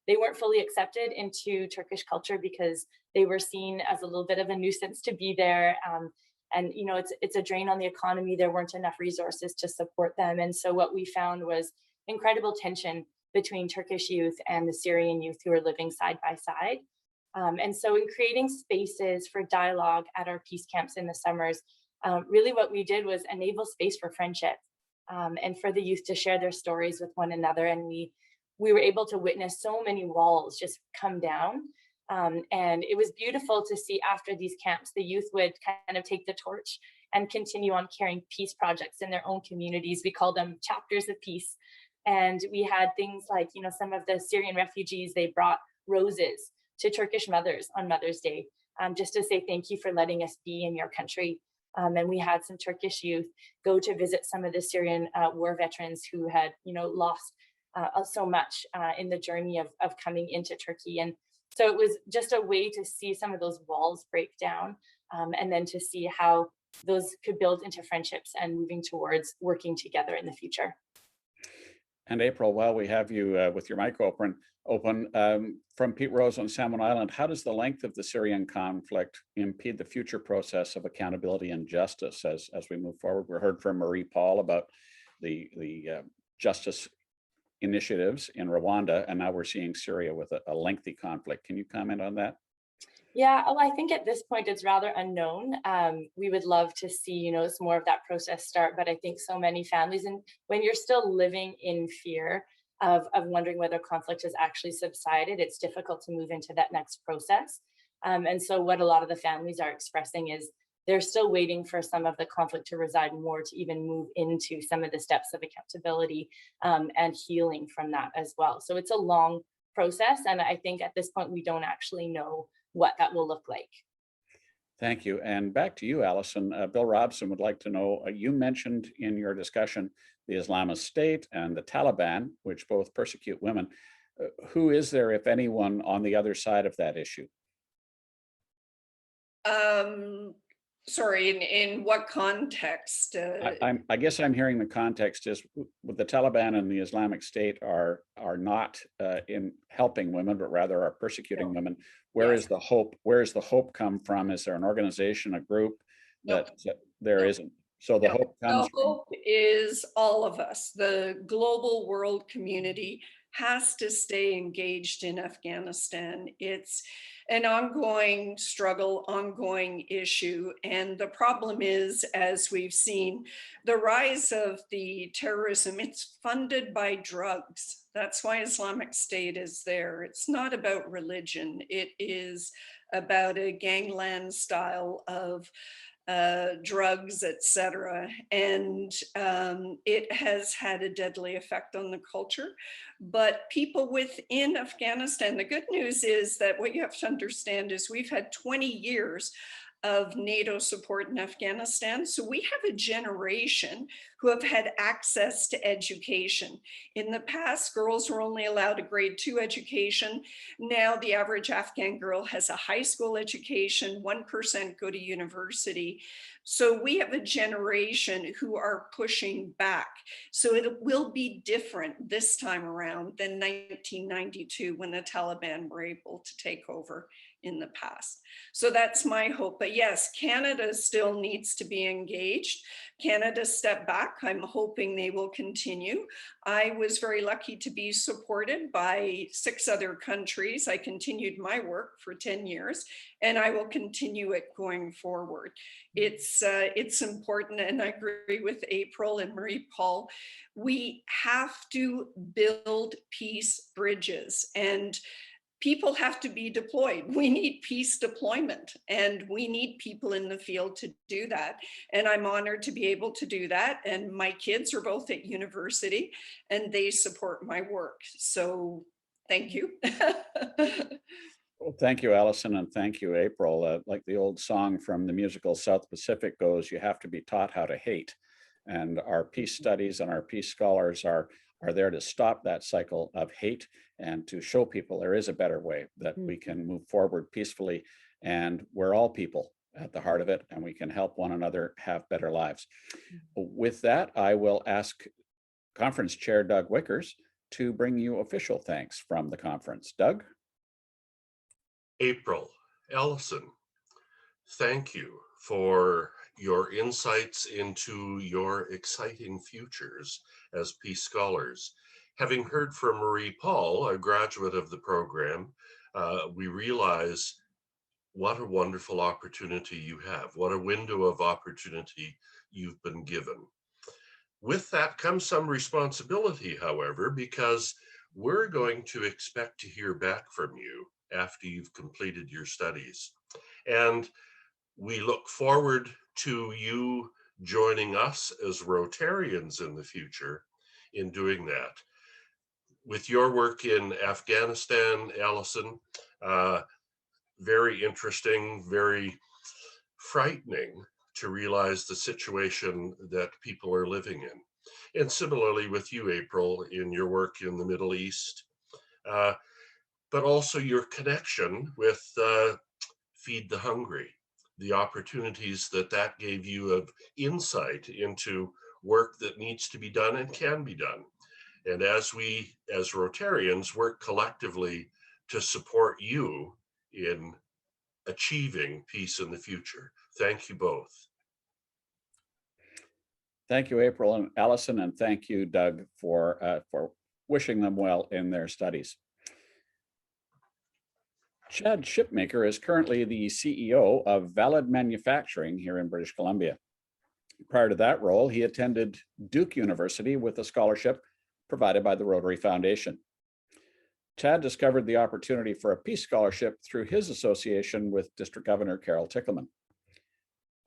they weren't fully accepted into Turkish culture because they were seen as a little bit of a nuisance to be there. And you know, it's a drain on the economy. There weren't enough resources to support them. And so what we found was incredible tension between Turkish youth and the Syrian youth who are living side by side. And so in creating spaces for dialogue at our peace camps in the summers, really what we did was enable space for friendship and for the youth to share their stories with one another. And we were able to witness so many walls just come down. And it was beautiful to see after these camps, the youth would kind of take the torch and continue on carrying peace projects in their own communities. We call them chapters of peace. And we had things like, you know, some of the Syrian refugees, they brought roses to Turkish mothers on Mother's Day, just to say thank you for letting us be in your country. And we had some Turkish youth go to visit some of the Syrian war veterans who had, you know, lost so much in the journey of coming into Turkey. And so it was just a way to see some of those walls break down and then to see how those could build into friendships and moving towards working together in the future. And April, while we have you with your mic open, from Pete Rose on Salmon Island, how does the length of the Syrian conflict impede the future process of accountability and justice as we move forward? We heard from Marie-Paule about the justice initiatives in Rwanda, and now we're seeing Syria with a lengthy conflict. Can you comment on that? Yeah, well, I think at this point it's rather unknown. We would love to see, you know, it's more of that process start, but I think so many families, and when you're still living in fear of wondering whether conflict has actually subsided, it's difficult to move into that next process. And so what a lot of the families are expressing is they're still waiting for some of the conflict to reside more to even move into some of the steps of accountability and healing from that as well. So it's a long process. And I think at this point, we don't actually know what that will look like. Thank you. And back to you, Alison. Bill Robson would like to know, you mentioned in your discussion the Islamic State and the Taliban, which both persecute women. Who is there, if anyone, on the other side of that issue? Sorry, in what context? I guess I'm hearing the context is with the Taliban and the Islamic State are not in helping women, but rather are persecuting women. Where is the hope? Where does the hope come from? Is there an organization, a group that there isn't? So the hope comes. The hope is all of us. The global world community has to stay engaged in Afghanistan. It's an ongoing struggle, ongoing issue. And the problem is, as we've seen, the rise of the terrorism, it's funded by drugs. That's why Islamic State is there. It's not about religion. It is about a gangland style of drugs, etc. And it has had a deadly effect on the culture. But people within Afghanistan, the good news is that what you have to understand is we've had 20 years of NATO support in Afghanistan. So we have a generation who have had access to education. In the past, girls were only allowed a grade 2 education. Now the average Afghan girl has a high school education, 1% go to university. So we have a generation who are pushing back. So it will be different this time around than 1992 when the Taliban were able to take over in the past. So that's my hope. But yes, Canada still needs to be engaged. Canada stepped back. I'm hoping they will continue. I was very lucky to be supported by 6 other countries. I continued my work for 10 years and I will continue it going forward. It's important, and I agree with April and Marie-Paule. We have to build peace bridges, and people have to be deployed. We need peace deployment, and we need people in the field to do that. And I'm honored to be able to do that. And my kids are both at university and they support my work. So thank you. Well, thank you, Alison, and thank you, April. Like the old song from the musical South Pacific goes, you have to be taught how to hate. And our peace studies and our peace scholars are there to stop that cycle of hate and to show people there is a better way, that we can move forward peacefully, and we're all people at the heart of it, and we can help one another have better lives. With that, I will ask Conference Chair Doug Wickers to bring you official thanks from the conference. Doug? April, Alison, thank you for your insights into your exciting futures as peace scholars. Having heard from Marie-Paule, a graduate of the program, we realize what a wonderful opportunity you have, what a window of opportunity you've been given. With that comes some responsibility, however, because we're going to expect to hear back from you after you've completed your studies. And we look forward to you joining us as Rotarians in the future in doing that. With your work in Afghanistan, Alison, very interesting, very frightening to realize the situation that people are living in. And similarly with you, April, in your work in the Middle East, but also your connection with Feed the Hungry, the opportunities that gave you of insight into work that needs to be done and can be done. And as we, as Rotarians, work collectively to support you in achieving peace in the future. Thank you both. Thank you, April and Alison, and thank you, Doug, for wishing them well in their studies. Chad Shipmaker is currently the CEO of Valid Manufacturing here in British Columbia. Prior to that role, he attended Duke University with a scholarship provided by the Rotary Foundation. Chad discovered the opportunity for a peace scholarship through his association with District Governor Carol Tichelman.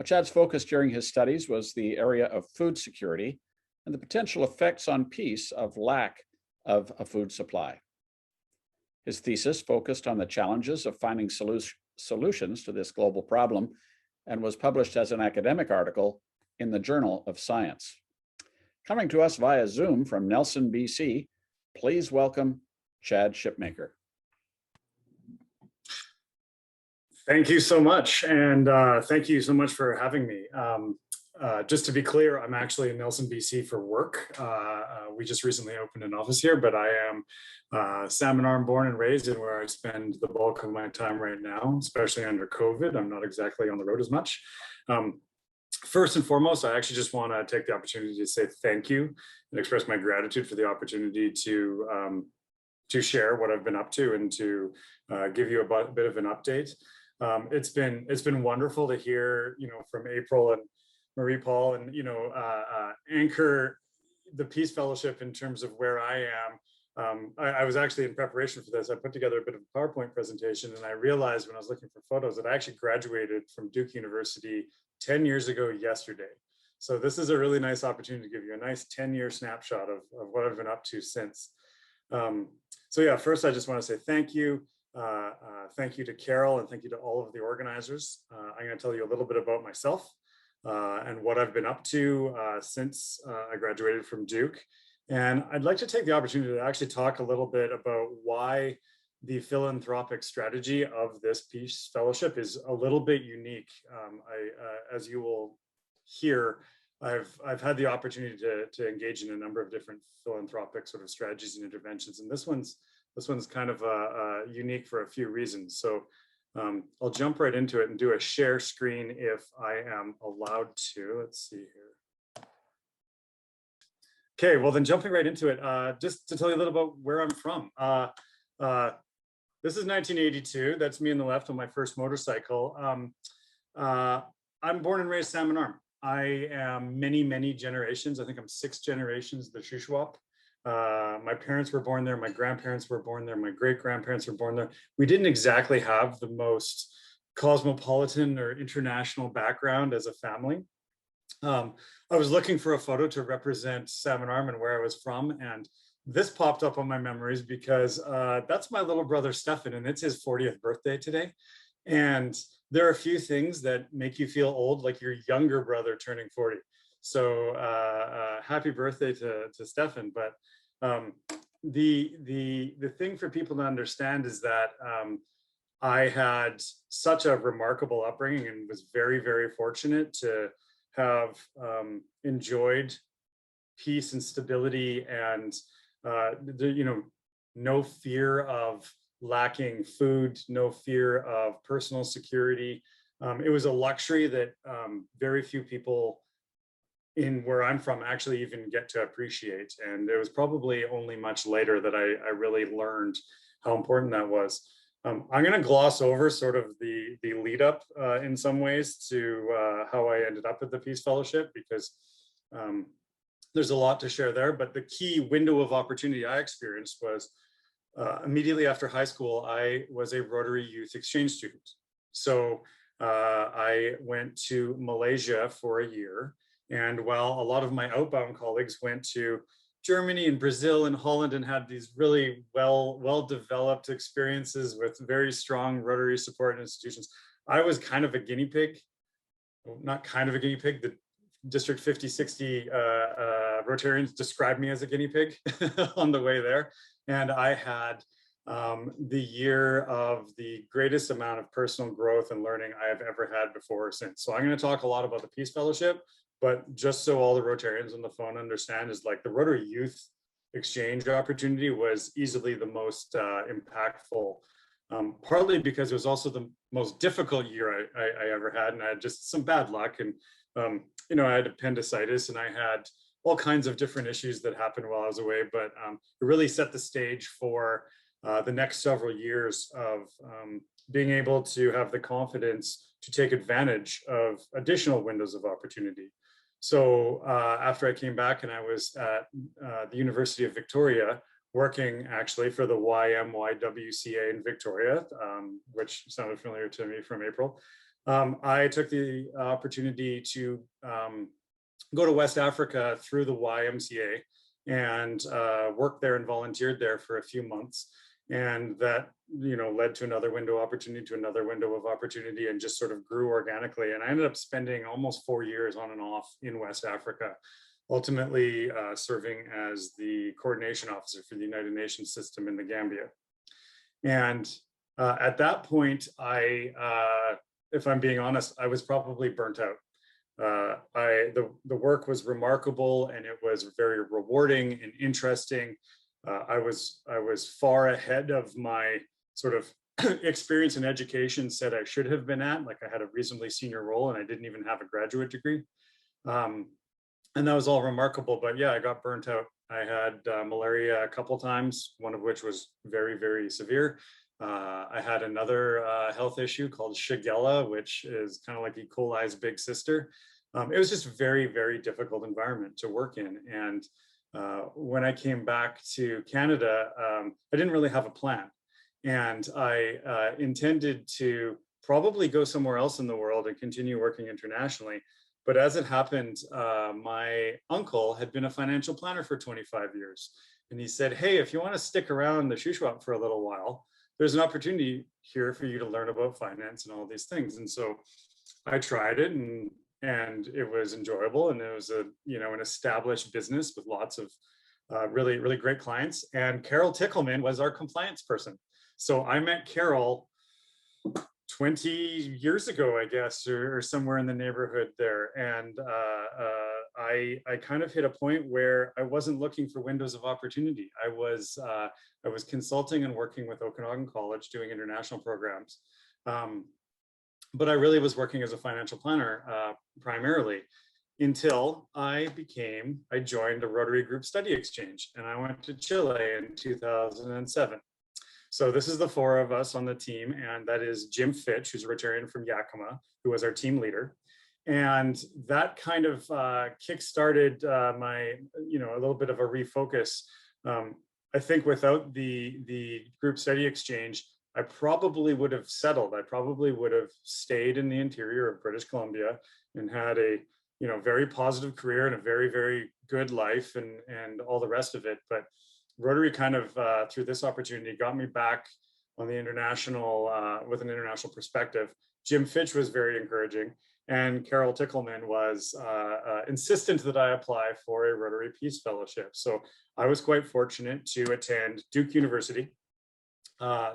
Chad's focus during his studies was the area of food security and the potential effects on peace of lack of a food supply. His thesis focused on the challenges of finding solutions to this global problem and was published as an academic article in the Journal of Science. Coming to us via Zoom from Nelson, BC, please welcome Chad Shipmaker. Thank you so much. And thank you so much for having me. Just to be clear, I'm actually in Nelson, BC for work. We just recently opened an office here, but I am Salmon Arm born and raised, and where I spend the bulk of my time right now, especially under COVID. I'm not exactly on the road as much. First and foremost, I actually just want to take the opportunity to say thank you and express my gratitude for the opportunity to share what I've been up to and to give you a bit of an update. It's been wonderful to hear, from April and Marie-Paule and, anchor the Peace Fellowship in terms of where I am. I was actually in preparation for this. I put together a bit of a PowerPoint presentation, and I realized when I was looking for photos that I actually graduated from Duke University 10 years ago yesterday. So this is a really nice opportunity to give you a nice 10-year snapshot of what I've been up to since. So yeah, first I just want to say thank you. Thank you to Carol, and thank you to all of the organizers. I'm going to tell you a little bit about myself and what I've been up to since I graduated from Duke. And I'd like to take the opportunity to actually talk a little bit about why the philanthropic strategy of this Peace Fellowship is a little bit unique. As you will hear, I've had the opportunity to engage in a number of different philanthropic sort of strategies and interventions, and this one's kind of unique for a few reasons. So I'll jump right into it and do a share screen if I am allowed to. Let's see here. Okay, well then jumping right into it, just to tell you a little about where I'm from. This is 1982. That's me on the left on my first motorcycle. I'm born and raised Salmon Arm. I am many generations. I think I'm 6 generations the Shuswap. My parents were born there. My grandparents were born there. My great-grandparents were born there. We didn't exactly have the most cosmopolitan or international background as a family. I was looking for a photo to represent Salmon Arm and where I was from, and this popped up on my memories because that's my little brother Stefan, and it's his 40th birthday today. And there are a few things that make you feel old, like your younger brother turning 40. So happy birthday to Stefan. But the thing for people to understand is that I had such a remarkable upbringing and was very fortunate to have enjoyed peace and stability and no fear of lacking food, no fear of personal security. It was a luxury that very few people in where I'm from actually even get to appreciate. And it was probably only much later that I really learned how important that was. I'm going to gloss over sort of the lead up in some ways to how I ended up at the Peace Fellowship, because there's a lot to share there. But the key window of opportunity I experienced was immediately after high school, I was a Rotary youth exchange student. So I went to Malaysia for a year. And while a lot of my outbound colleagues went to Germany and Brazil and Holland and had these really well-developed experiences with very strong Rotary support institutions, I was kind of a guinea pig. Well, not kind of a guinea pig. The District 5060 Rotarians described me as a guinea pig on the way there. And I had the year of the greatest amount of personal growth and learning I have ever had before or since. So I'm going to talk a lot about the Peace Fellowship, but just so all the Rotarians on the phone understand, is like the Rotary Youth Exchange opportunity was easily the most impactful, partly because it was also the most difficult year I ever had, and I had just some bad luck, and I had appendicitis, and I had all kinds of different issues that happened while I was away, but it really set the stage for the next several years of being able to have the confidence to take advantage of additional windows of opportunity. So after I came back and I was at the University of Victoria, working actually for the YMYWCA in Victoria, which sounded familiar to me from April, I took the opportunity to go to West Africa through the YMCA and worked there and volunteered there for a few months. And that, led to another window opportunity, to another window of opportunity, and just sort of grew organically. And I ended up spending almost 4 years on and off in West Africa, ultimately serving as the coordination officer for the United Nations system in the Gambia. And at that point, if I'm being honest, I was probably burnt out. The work was remarkable, and it was very rewarding and interesting. I was far ahead of my sort of experience and education said I should have been at. Like, I had a reasonably senior role, and I didn't even have a graduate degree. And that was all remarkable, but yeah, I got burnt out. I had malaria a couple times, one of which was very, very severe. I had another health issue called Shigella, which is kind of like E. coli's big sister. It was just a very, very difficult environment to work in. And when I came back to Canada, I didn't really have a plan. And I intended to probably go somewhere else in the world and continue working internationally. But as it happened, my uncle had been a financial planner for 25 years. And he said, hey, if you want to stick around the Shuswap for a little while, there's an opportunity here for you to learn about finance and all these things. And so I tried it, and it was enjoyable. And it was an established business with lots of really, really great clients. And Carol Tichelman was our compliance person. So I met Carol 20 years ago, I guess, or somewhere in the neighborhood there. And I kind of hit a point where I wasn't looking for windows of opportunity. I was consulting and working with Okanagan College doing international programs. But I really was working as a financial planner primarily, until I joined a Rotary Group Study Exchange, and I went to Chile in 2007. So this is the four of us on the team, and that is Jim Fitch, who's a Rotarian from Yakima, who was our team leader. And that kind of kick-started my, a little bit of a refocus. I think without the Group Study Exchange, I probably would have settled. I probably would have stayed in the interior of British Columbia and had a very positive career and a very, very good life and all the rest of it. But Rotary kind of, through this opportunity, got me back on the international, with an international perspective. Jim Fitch was very encouraging, and Carol Tichelman was insistent that I apply for a Rotary Peace Fellowship. So I was quite fortunate to attend Duke University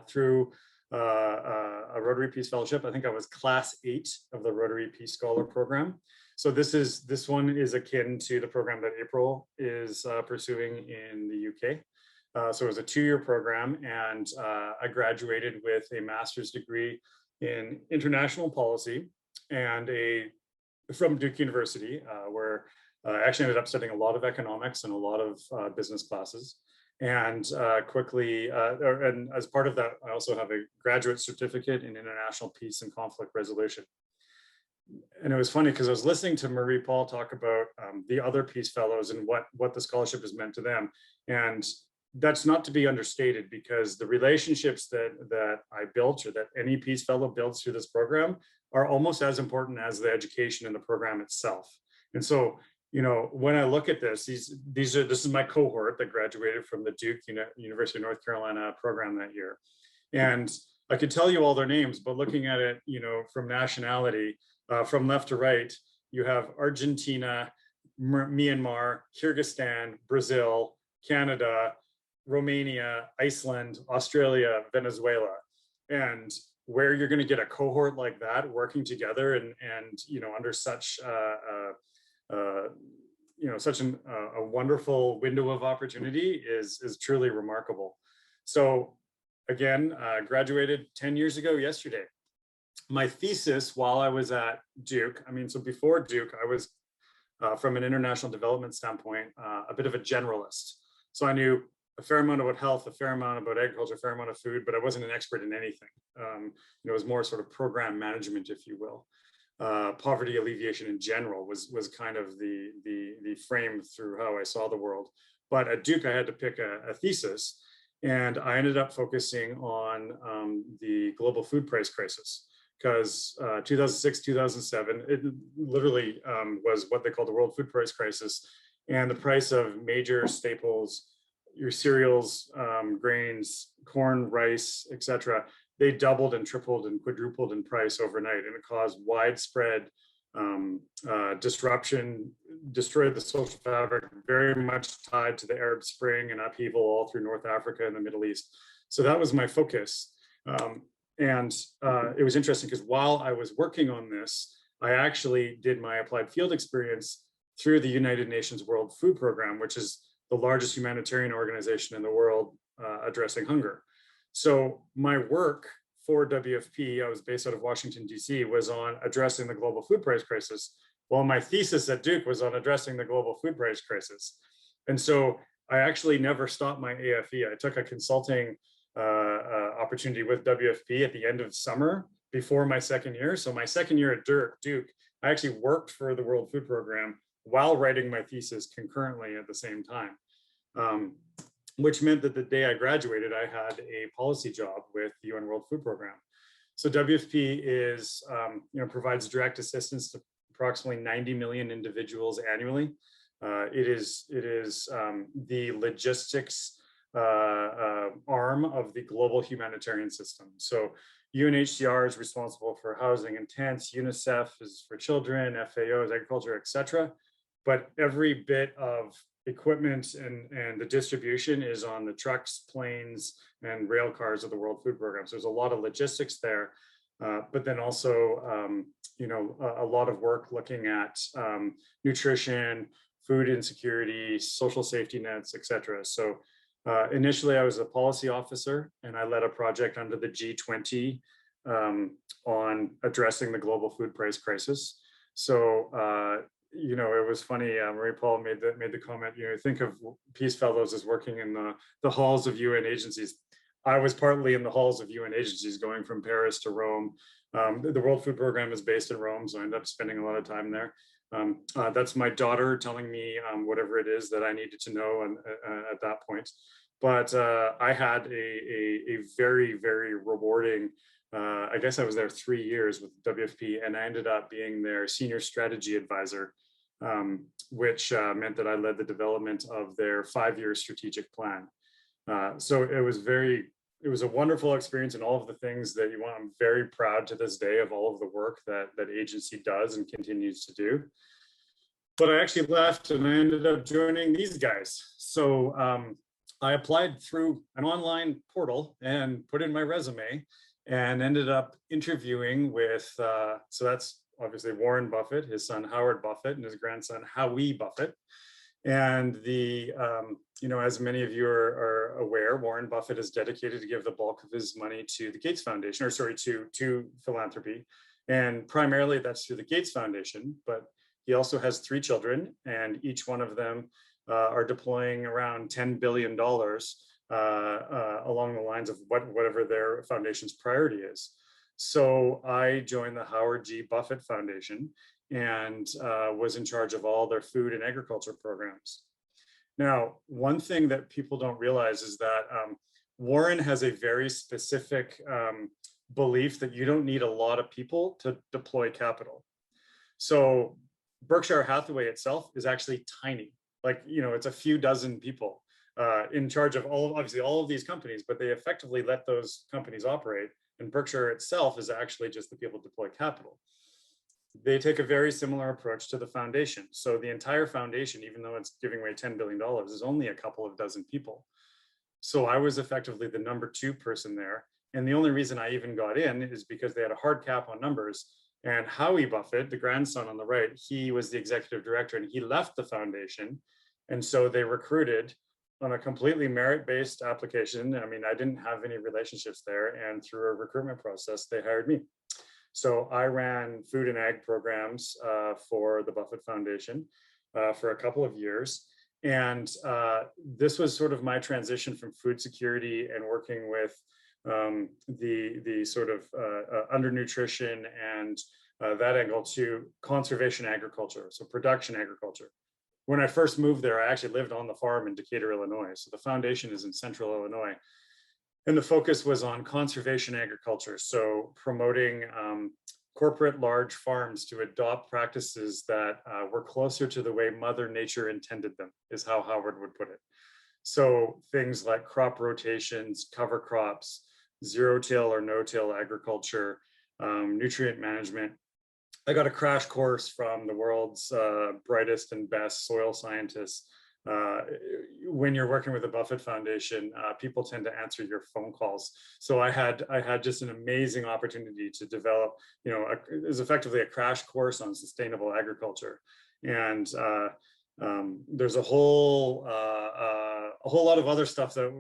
through a Rotary Peace Fellowship. I think I was class 8 of the Rotary Peace Scholar Program. So this one is akin to the program that April is pursuing in the UK. So it was a 2-year program, and I graduated with a master's degree in international policy and from Duke University, where I actually ended up studying a lot of economics and a lot of business classes. And and as part of that, I also have a graduate certificate in international peace and conflict resolution. And it was funny because I was listening to Marie-Paule talk about the other Peace Fellows and what the scholarship has meant to them. And that's not to be understated, because the relationships that I built, or that any Peace Fellow builds through this program, are almost as important as the education in the program itself. And so, when I look at this, this is my cohort that graduated from the Duke University of North Carolina program that year. And I could tell you all their names, but looking at it, from nationality, from left to right, you have Argentina, Myanmar, Kyrgyzstan, Brazil, Canada, Romania, Iceland, Australia, Venezuela. And where you're going to get a cohort like that working together and under such such a wonderful window of opportunity is truly remarkable. So again, graduated 10 years ago yesterday. My thesis while I was at Duke, so before Duke, I was, from an international development standpoint, a bit of a generalist. So I knew a fair amount about health, a fair amount about agriculture, a fair amount of food, but I wasn't an expert in anything. It was more sort of program management, if you will. Poverty alleviation in general was kind of the frame through how I saw the world. But at Duke, I had to pick a thesis, and I ended up focusing on the global food price crisis, because 2006, 2007, it literally was what they call the world food price crisis, and the price of major staples your cereals, grains, corn, rice, etc., they doubled and tripled and quadrupled in price overnight, and it caused widespread disruption, destroyed the social fabric, very much tied to the Arab Spring and upheaval all through North Africa and the Middle East. So that was my focus. It was interesting because while I was working on this, I actually did my applied field experience through the United Nations World Food Program, which is the largest humanitarian organization in the world addressing hunger. So my work for WFP, I was based out of Washington, DC, was on addressing the global food price crisis, while my thesis at Duke was on addressing the global food price crisis. And so I actually never stopped my AFE. I took a consulting opportunity with WFP at the end of summer before my second year. So my second year at Duke, I actually worked for the World Food Program while writing my thesis concurrently at the same time. Which meant that the day I graduated, I had a policy job with the UN World Food Program. So WFP is, provides direct assistance to approximately 90 million individuals annually. It is the logistics arm of the global humanitarian system. So UNHCR is responsible for housing and tents, UNICEF is for children, FAO is agriculture, etc. But every bit of equipment and the distribution is on the trucks, planes, and rail cars of the World Food Program. So there's a lot of logistics there, but then also, a lot of work looking at nutrition, food insecurity, social safety nets, etc. So initially I was a policy officer and I led a project under the G20 on addressing the global food price crisis. So, it was funny, Marie-Paule made the comment, think of Peace Fellows as working in the halls of UN agencies. I was partly in the halls of UN agencies going from Paris to Rome. The World Food Program is based in Rome, so I ended up spending a lot of time there. That's my daughter telling me whatever it is that I needed to know at that point. But I had a very, very rewarding, I guess I was there 3 years with WFP, and I ended up being their senior strategy advisor, which meant that I led the development of their 5-year strategic plan. So it was a wonderful experience, and all of the things that you want. I'm very proud to this day of all of the work that agency does and continues to do. But I actually left and I ended up joining these guys. So I applied through an online portal and put in my resume and ended up interviewing with, so that's obviously Warren Buffett, his son Howard Buffett, and his grandson Howie Buffett. And as many of you are aware, Warren Buffett is dedicated to give the bulk of his money to the Gates Foundation, to philanthropy. And primarily that's through the Gates Foundation, but he also has 3 children, and each one of them are deploying around $10 billion along the lines of whatever their foundation's priority is. So I joined the Howard G. Buffett Foundation and was in charge of all their food and agriculture programs. Now, one thing that people don't realize is that Warren has a very specific belief that you don't need a lot of people to deploy capital. So Berkshire Hathaway itself is actually tiny. It's a few dozen people in charge of obviously all of these companies, but they effectively let those companies operate. And Berkshire itself is actually just the people to deploy capital. They take a very similar approach to the foundation. So the entire foundation, even though it's giving away $10 billion, is only a couple of dozen people. So I was effectively the number 2 person there. And the only reason I even got in is because they had a hard cap on numbers. And Howie Buffett, the grandson on the right, he was the executive director and he left the foundation. And so they recruited on a completely merit-based application. I mean, I didn't have any relationships there, and through a recruitment process, they hired me. So I ran food and ag programs for the Buffett Foundation for a couple of years. And this was sort of my transition from food security and working with the sort of undernutrition and that angle to conservation agriculture, so production agriculture. When I first moved there, I actually lived on the farm in Decatur, Illinois. So the foundation is in central Illinois. And the focus was on conservation agriculture. So promoting corporate large farms to adopt practices that were closer to the way Mother Nature intended them, is how Howard would put it. So things like crop rotations, cover crops, zero-till or no-till agriculture, nutrient management. I got a crash course from the world's brightest and best soil scientists. When you're working with the Buffett Foundation, people tend to answer your phone calls. So I had just an amazing opportunity to develop, it was effectively a crash course on sustainable agriculture. And there's a whole lot of other stuff that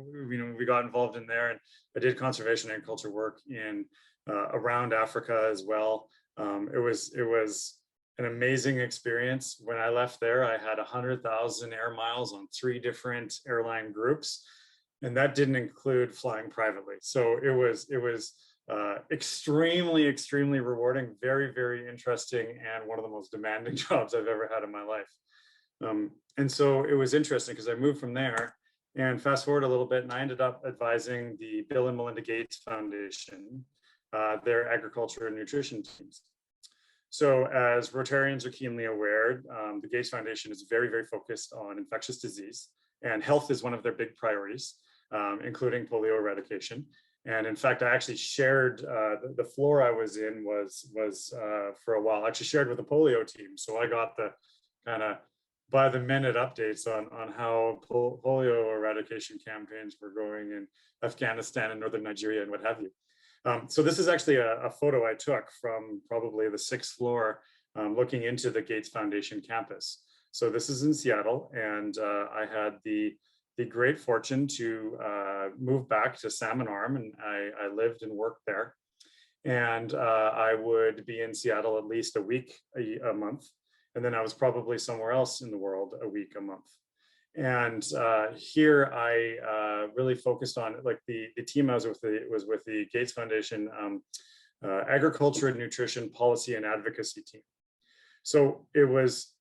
we got involved in there. And I did conservation agriculture work in around Africa as well. It was an amazing experience. When I left there, I had 100,000 air miles on 3 different airline groups, and that didn't include flying privately. So it was extremely rewarding, very, very interesting, and one of the most demanding jobs I've ever had in my life. And so it was interesting because I moved from there, and fast forward a little bit, and I ended up advising the Bill and Melinda Gates Foundation, their agriculture and nutrition teams. So as Rotarians are keenly aware, the Gates Foundation is very, very focused on infectious disease, and health is one of their big priorities, including polio eradication. And in fact, I actually shared the floor I was in was for a while actually shared with the polio team. So I got the kind of by the minute updates on how polio eradication campaigns were going in Afghanistan and northern Nigeria and what have you. So this is actually a photo I took from probably the 6th floor, looking into the Gates Foundation campus. So this is in Seattle, and I had the great fortune to move back to Salmon Arm, and I lived and worked there. And I would be in Seattle at least a week a month, and then I was probably somewhere else in the world a week a month. And here I really focused on, like, the team I was with with the Gates Foundation Agriculture and Nutrition Policy and Advocacy team. So it was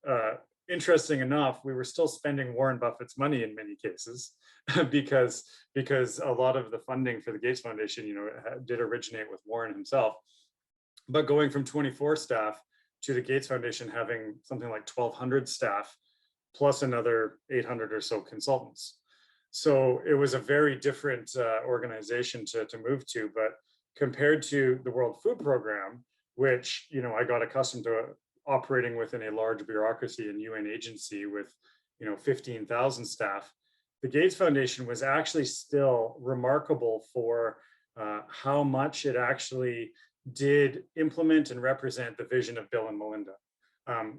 interesting enough, we were still spending Warren Buffett's money in many cases because a lot of the funding for the Gates Foundation, did originate with Warren himself. But going from 24 staff to the Gates Foundation having something like 1,200 staff, plus another 800 or so consultants. So it was a very different organization to move to, but compared to the World Food Program, which, I got accustomed to operating within a large bureaucracy and UN agency with, 15,000 staff, the Gates Foundation was actually still remarkable for how much it actually did implement and represent the vision of Bill and Melinda.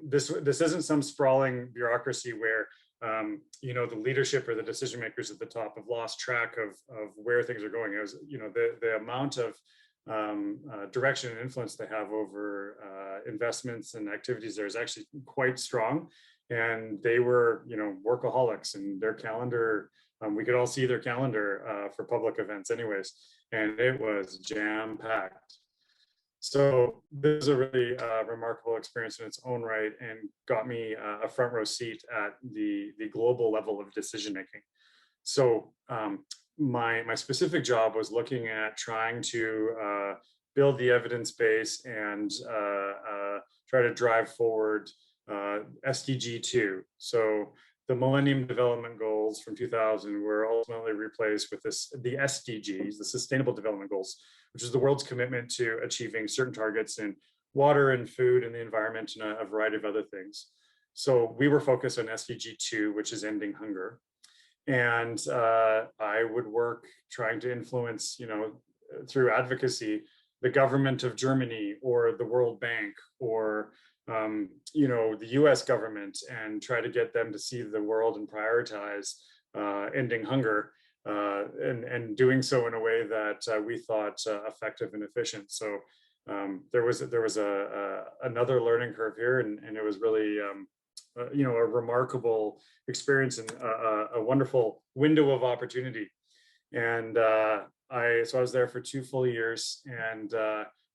This isn't some sprawling bureaucracy where the leadership or the decision makers at the top have lost track of where things are going. It was, the amount of direction and influence they have over investments and activities there is actually quite strong. And they were, workaholics, and their calendar, we could all see their calendar for public events anyways, and it was jam-packed. So this is a really remarkable experience in its own right, and got me a front row seat at the global level of decision making. So my specific job was looking at trying to build the evidence base and try to drive forward SDG 2. So the Millennium Development Goals from 2000 were ultimately replaced with the SDGs, the Sustainable Development Goals, which is the world's commitment to achieving certain targets in water and food and the environment and a variety of other things. So we were focused on SDG 2, which is ending hunger. And I would work trying to influence, through advocacy, the government of Germany or the World Bank or, the US government, and try to get them to see the world and prioritize ending hunger. And doing so in a way that we thought effective and efficient. So there was another learning curve here, and it was really a remarkable experience and a wonderful window of opportunity. And I was there for 2 full years, and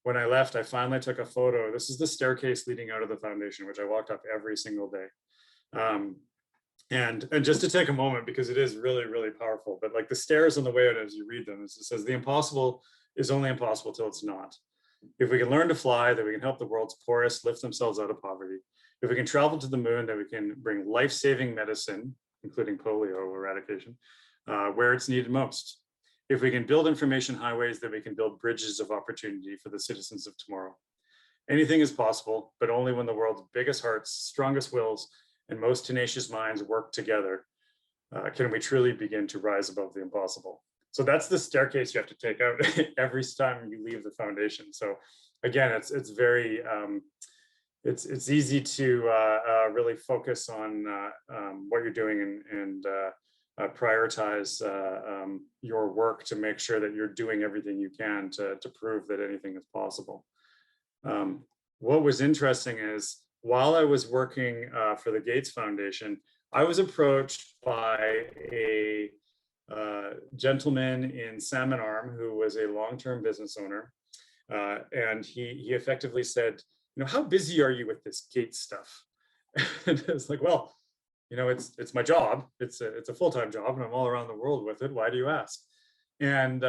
when I left, I finally took a photo. This is the staircase leading out of the foundation, which I walked up every single day. And just to take a moment, because it is really, really powerful, but like the stairs on the way out as you read them, it says, the impossible is only impossible till it's not. If we can learn to fly, then we can help the world's poorest lift themselves out of poverty. If we can travel to the moon, then we can bring life-saving medicine including polio eradication, where it's needed most. If we can build information highways, then we can build bridges of opportunity for the citizens of tomorrow. Anything is possible, but only when the world's biggest hearts, strongest wills, and most tenacious minds work together can we truly begin to rise above the impossible. So that's the staircase you have to take out every time you leave the foundation. So again, it's very, it's easy to really focus on what you're doing and prioritize your work to make sure that you're doing everything you can to prove that anything is possible. What was interesting is while I was working for the Gates Foundation, I was approached by a gentleman in Salmon Arm who was a long-term business owner. And he effectively said, you know, how busy are you with this Gates stuff? And I was like, well, you know, it's my job. It's a full-time job and I'm all around the world with it. Why do you ask? And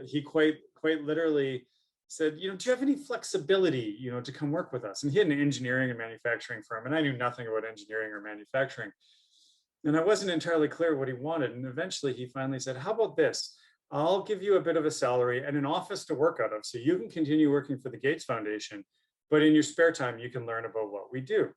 he quite literally said, you know, do you have any flexibility, you know, to come work with us? And he had an engineering and manufacturing firm, and I knew nothing about engineering or manufacturing. And I wasn't entirely clear what he wanted. And eventually he finally said, how about this? I'll give you a bit of a salary and an office to work out of so you can continue working for the Gates Foundation, but in your spare time, you can learn about what we do.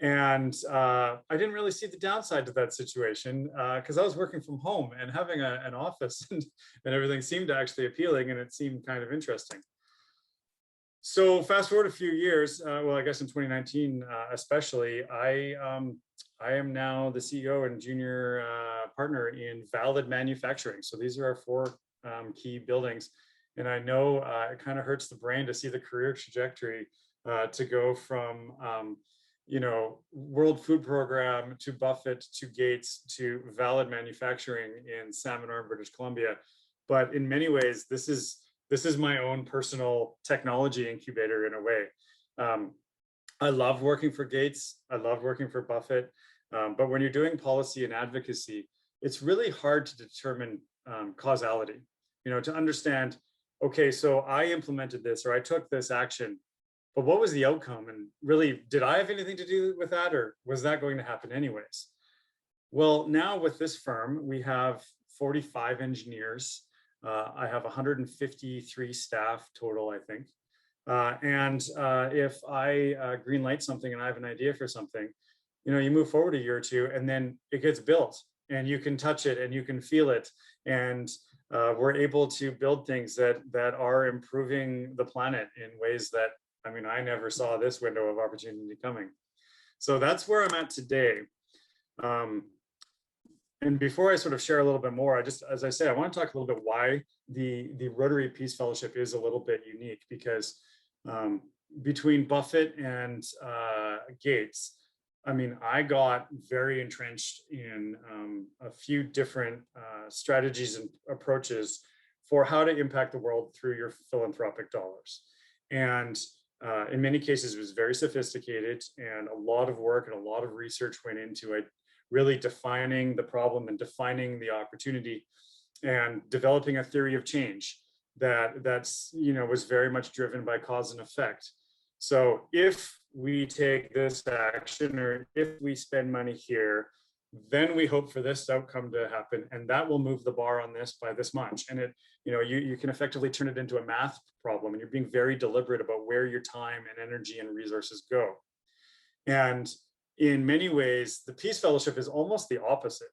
And I didn't really see the downside to that situation because I was working from home and having an office and everything seemed actually appealing and it seemed kind of interesting. So fast forward a few years, well, I guess in 2019 especially, I am now the CEO and junior partner in Valid Manufacturing. So these are our 4 key buildings. And I know it kind of hurts the brain to see the career trajectory to go from you know, World Food Program to Buffett to Gates to Valid Manufacturing in Salmon Arm, British Columbia. But in many ways, this is my own personal technology incubator in a way. I love working for Gates. I love working for Buffett. But when you're doing policy and advocacy, it's really hard to determine causality, you know, to understand, okay, so I implemented this or I took this action, but what was the outcome? And really, did I have anything to do with that, or was that going to happen anyways? Well, now with this firm, we have 45 engineers. I have 153 staff total, I think. And if I green light something and I have an idea for something, you know, you move forward a year or two and then it gets built and you can touch it and you can feel it. And we're able to build things that are improving the planet in ways that, I mean, I never saw this window of opportunity coming. So that's where I'm at today. And before I sort of share a little bit more, as I say, I want to talk a little bit why the Rotary Peace Fellowship is a little bit unique, because between Buffett and Gates, I mean, I got very entrenched in a few different strategies and approaches for how to impact the world through your philanthropic dollars. And in many cases, it was very sophisticated, and a lot of work and a lot of research went into it, really defining the problem and defining the opportunity and developing a theory of change that's, you know, was very much driven by cause and effect. So if we take this action, or if we spend money here, then we hope for this outcome to happen, and that will move the bar on this by this much. And it, you know, you can effectively turn it into a math problem, and you're being very deliberate about where your time and energy and resources go. And in many ways, the Peace Fellowship is almost the opposite.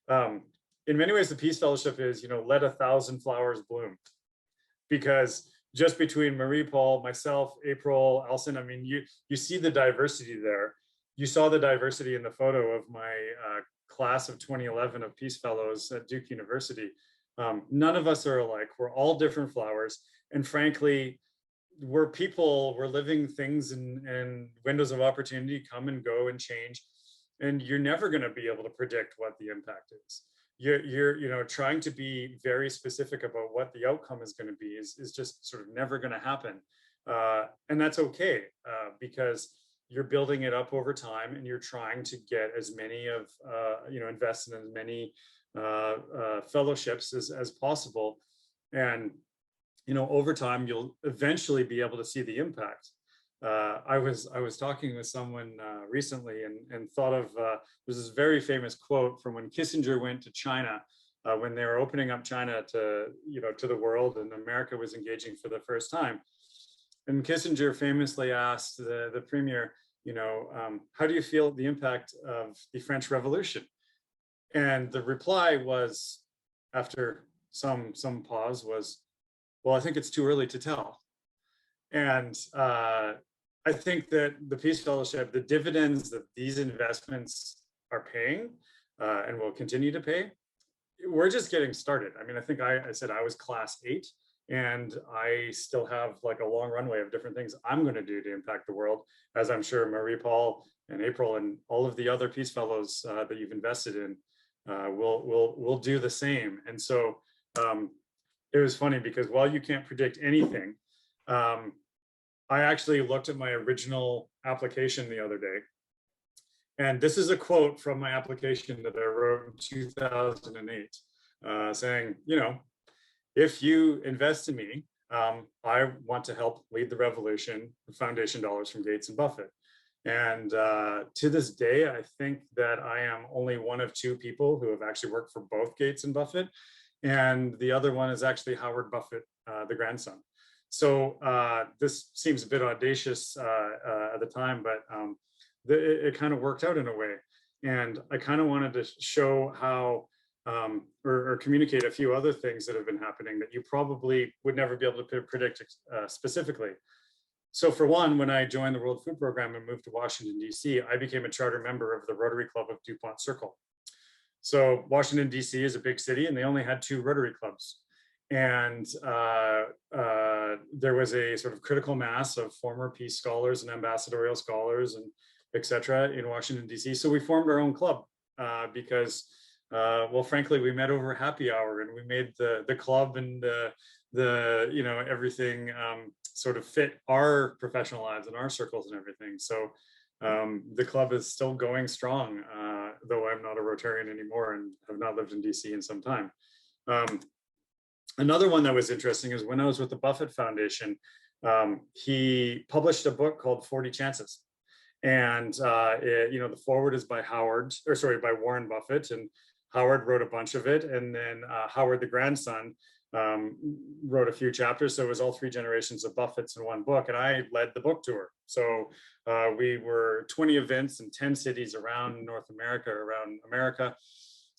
In many ways, the Peace Fellowship is, you know, let 1,000 flowers bloom, because just between Marie-Paule, myself, April, Alison, I mean, you see the diversity there. You saw the diversity in the photo of my class of 2011 of Peace Fellows at Duke University. None of us are alike. We're all different flowers. And frankly, we're people, we're living things, and windows of opportunity come and go and change. And you're never going to be able to predict what the impact is. You're you know, trying to be very specific about what the outcome is going to be is just sort of never going to happen. And that's okay, because you're building it up over time, and you're trying to get as many of, you know, invest in as many fellowships as possible. And, you know, over time, you'll eventually be able to see the impact. I was talking with someone recently and thought of there's this very famous quote from when Kissinger went to China when they were opening up China to to the world, and America was engaging for the first time. And Kissinger famously asked the premier, how do you feel the impact of the French Revolution? And the reply was, after some pause, was, well, I think it's too early to tell. And I think that the Peace Fellowship, the dividends that these investments are paying and will continue to pay, we're just getting started. I mean, I think I said I was class 8, and I still have like a long runway of different things I'm going to do to impact the world, as I'm sure Marie-Paule and April and all of the other Peace Fellows that you've invested in will do the same. And so it was funny because while you can't predict anything, I actually looked at my original application the other day. And this is a quote from my application that I wrote in 2008, saying, if you invest in me, I want to help lead the revolution with foundation dollars from Gates and Buffett. And to this day, I think that I am only one of 2 people who have actually worked for both Gates and Buffett. And the other one is actually Howard Buffett, the grandson. So this seems a bit audacious at the time, but it kind of worked out in a way. And I kind of wanted to show how, or communicate a few other things that have been happening that you probably would never be able to predict specifically. So for one, when I joined the World Food Program and moved to Washington, D.C., I became a charter member of the Rotary Club of DuPont Circle. So Washington, D.C. is a big city, and they only had 2 Rotary clubs. And there was a sort of critical mass of former peace scholars and ambassadorial scholars and et cetera in Washington, D.C. So we formed our own club because, well, frankly, we met over happy hour, and we made the club and the everything sort of fit our professional lives and our circles and everything. So the club is still going strong, though I'm not a Rotarian anymore and have not lived in DC in some time. Another one that was interesting is when I was with the Buffett Foundation, he published a book called 40 Chances. And the foreword is by Warren Buffett, and Howard wrote a bunch of it, and then Howard the grandson wrote a few chapters. So it was all 3 generations of Buffetts in one book, and I led the book tour. So we were 20 events in 10 cities around North America, around America.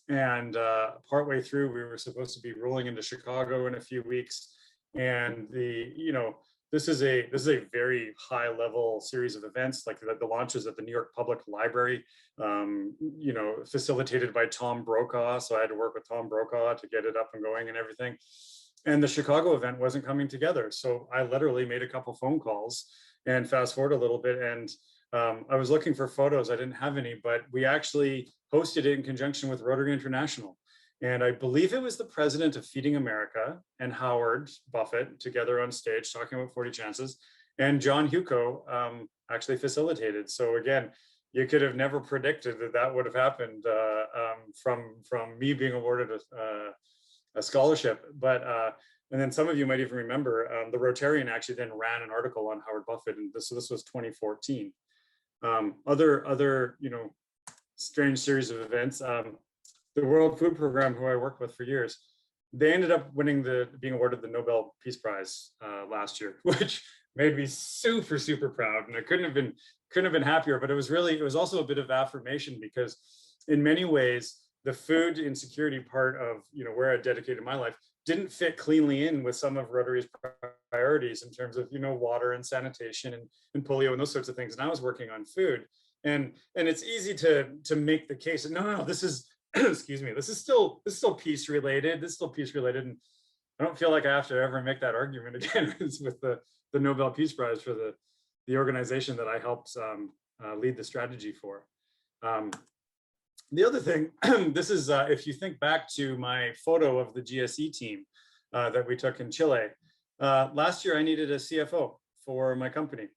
And partway through, we were supposed to be rolling into Chicago in a few weeks. And this is a very high level series of events, like the launches at the New York Public Library, facilitated by Tom Brokaw. So I had to work with Tom Brokaw to get it up and going and everything. And the Chicago event wasn't coming together. So I literally made a couple phone calls, and fast forward a little bit. And I was looking for photos. I didn't have any, but we actually hosted it in conjunction with Rotary International. And I believe it was the president of Feeding America and Howard Buffett together on stage talking about 40 Chances. And John Huco actually facilitated. So again, you could have never predicted that would have happened from me being awarded a scholarship. But and then some of you might even remember the Rotarian actually then ran an article on Howard Buffett, and this was 2014. Other strange series of events. The World Food Program, who I worked with for years, they ended up being awarded the Nobel Peace Prize last year, which made me super, super proud. And I couldn't have been happier. But it was also a bit of affirmation, because in many ways, the food insecurity part of where I dedicated my life didn't fit cleanly in with some of Rotary's priorities in terms of water and sanitation and polio and those sorts of things. And I was working on food, and it's easy to make the case that no, this is excuse me, this is still peace related. This is still peace related, and I don't feel like I have to ever make that argument again with the Nobel Peace Prize for the organization that I helped lead the strategy for. The other thing, this is if you think back to my photo of the GSE team that we took in Chile. Last year, I needed a CFO for my company.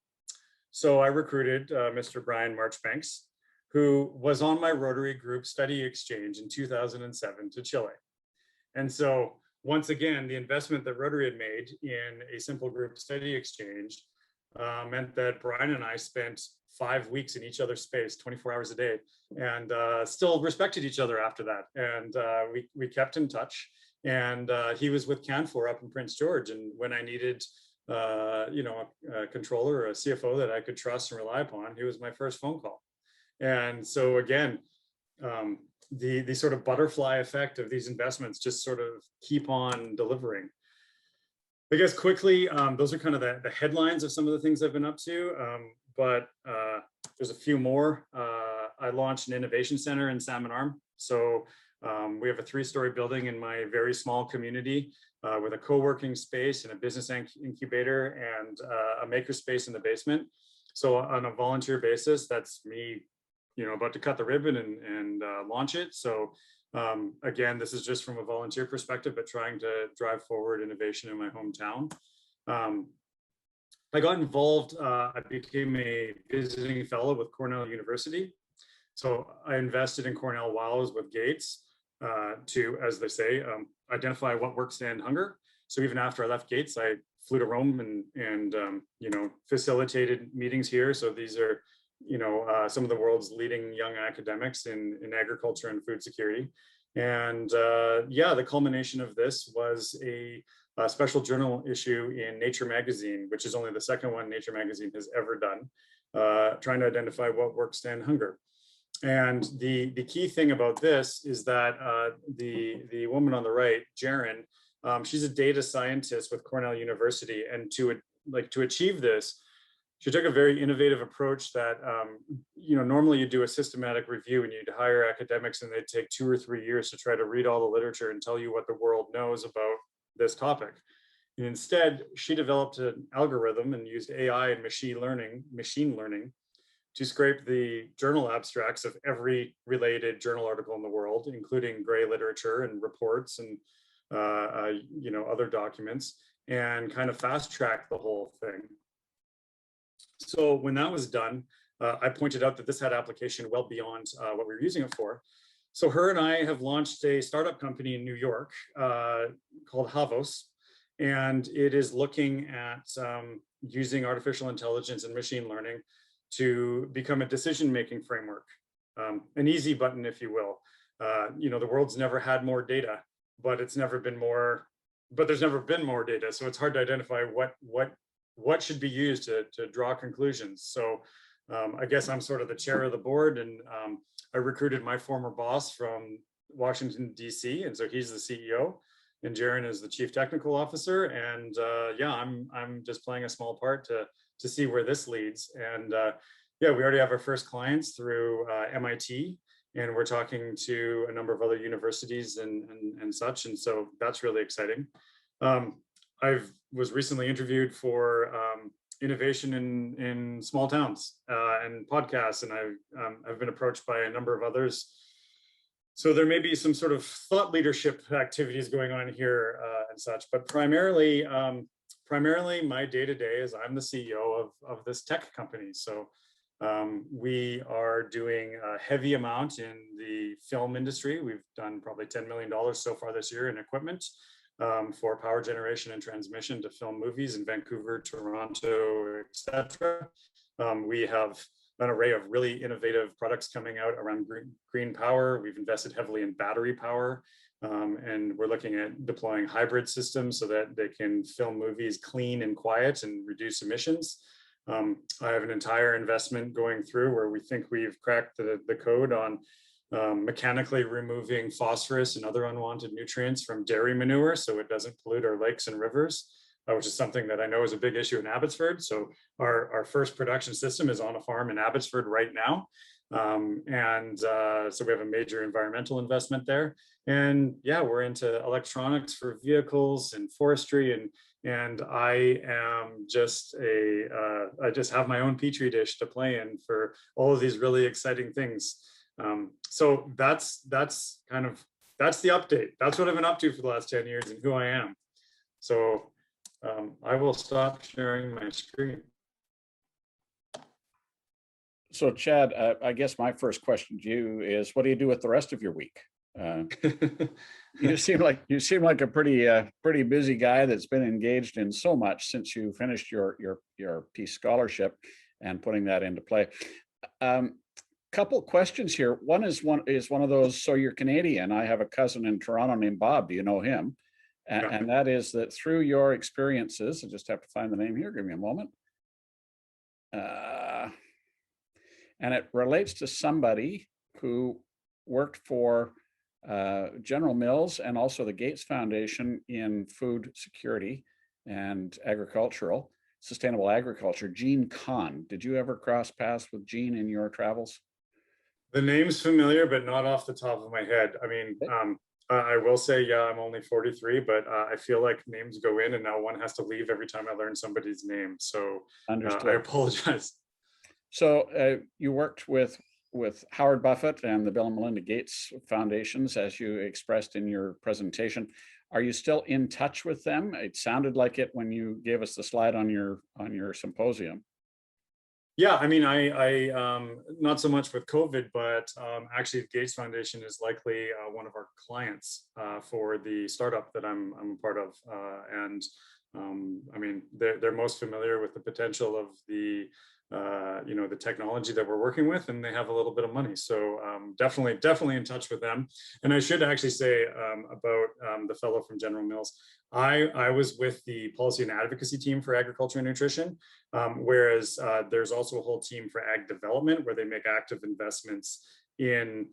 So I recruited Mr. Brian Marchbanks, who was on my Rotary Group study exchange in 2007 to Chile. And so once again, the investment that Rotary had made in a simple group study exchange meant that Brian and I spent 5 weeks in each other's space, 24 hours a day, and still respected each other after that. And we kept in touch. And he was with Canfor up in Prince George. And when I needed, a controller or a CFO that I could trust and rely upon, he was my first phone call. And so again, the sort of butterfly effect of these investments just sort of keep on delivering. I guess quickly, those are kind of the headlines of some of the things I've been up to, but there's a few more. I launched an innovation center in Salmon Arm. So we have a 3-story building in my very small community with a co-working space and a business incubator and a maker space in the basement. So on a volunteer basis, that's me, about to cut the ribbon and launch it. So again, this is just from a volunteer perspective, but trying to drive forward innovation in my hometown. I got involved, I became a visiting fellow with Cornell University. So I invested in Cornell while I was with Gates to, as they say, identify what works to end hunger. So even after I left Gates, I flew to Rome and facilitated meetings here. So these are, some of the world's leading young academics in agriculture and food security. And the culmination of this was a special journal issue in Nature magazine, which is only the second one Nature magazine has ever done, trying to identify what works to end hunger. And the key thing about this is that the woman on the right, Jaren, she's a data scientist with Cornell University, and to achieve this, she took a very innovative approach that, normally you do a systematic review and you'd hire academics and they'd take 2 or 3 years to try to read all the literature and tell you what the world knows about this topic. And instead, she developed an algorithm and used AI and machine learning to scrape the journal abstracts of every related journal article in the world, including gray literature and reports and other documents, and kind of fast track the whole thing. So when that was done, I pointed out that this had application well beyond what we were using it for. So her and I have launched a startup company in New York called Havos, and it is looking at using artificial intelligence and machine learning to become a decision-making framework, an easy button, if you will. The world's never had more data, but there's never been more data. So it's hard to identify what should be used to draw conclusions. So I guess I'm sort of the chair of the board, and I recruited my former boss from Washington, DC, and so he's the CEO, and Jaren is the chief technical officer. And I'm just playing a small part to see where this leads. And we already have our first clients through MIT, and we're talking to a number of other universities and such. And so that's really exciting. I was recently interviewed for innovation in small towns and podcasts, and I've been approached by a number of others. So there may be some sort of thought leadership activities going on here and such, but primarily my day-to-day is I'm the CEO of this tech company. So we are doing a heavy amount in the film industry. We've done probably $10 million so far this year in equipment for power generation and transmission to film movies in Vancouver, Toronto, etc. We have an array of really innovative products coming out around green power. We've invested heavily in battery power, and we're looking at deploying hybrid systems so that they can film movies clean and quiet and reduce emissions. I have an entire investment going through where we think we've cracked the code on mechanically removing phosphorus and other unwanted nutrients from dairy manure so it doesn't pollute our lakes and rivers, which is something that I know is a big issue in Abbotsford. So our first production system is on a farm in Abbotsford right now. So we have a major environmental investment there. And we're into electronics for vehicles and forestry, and I am just I just have my own petri dish to play in for all of these really exciting things. So that's the update. That's what I've been up to for the last 10 years and who I am. So I will stop sharing my screen. So Chad, I guess my first question to you is, what do you do with the rest of your week? You seem like a pretty busy guy that's been engaged in so much since you finished your Peace Scholarship and putting that into play. Couple questions here. One is one of those. So you're Canadian. I have a cousin in Toronto named Bob. Do you know him? And that is that through your experiences. I just have to find the name here. Give me a moment. And it relates to somebody who worked for General Mills and also the Gates Foundation in food security and sustainable agriculture, Gene Kahn. Did you ever cross paths with Gene in your travels? The name's familiar, but not off the top of my head. I mean, I will say, yeah, I'm only 43, but I feel like names go in and now one has to leave every time I learn somebody's name. So I apologize. So you worked with Howard Buffett and the Bill and Melinda Gates Foundations, as you expressed in your presentation. Are you still in touch with them? It sounded like it when you gave us the slide on your symposium. Yeah, I mean, I not so much with COVID, but actually the Gates Foundation is likely one of our clients for the startup that I'm a part of. I mean, they're most familiar with the potential of the the technology that we're working with, and they have a little bit of money. So definitely in touch with them. And I should actually say about the fellow from General Mills, I was with the policy and advocacy team for agriculture and nutrition, whereas there's also a whole team for ag development where they make active investments in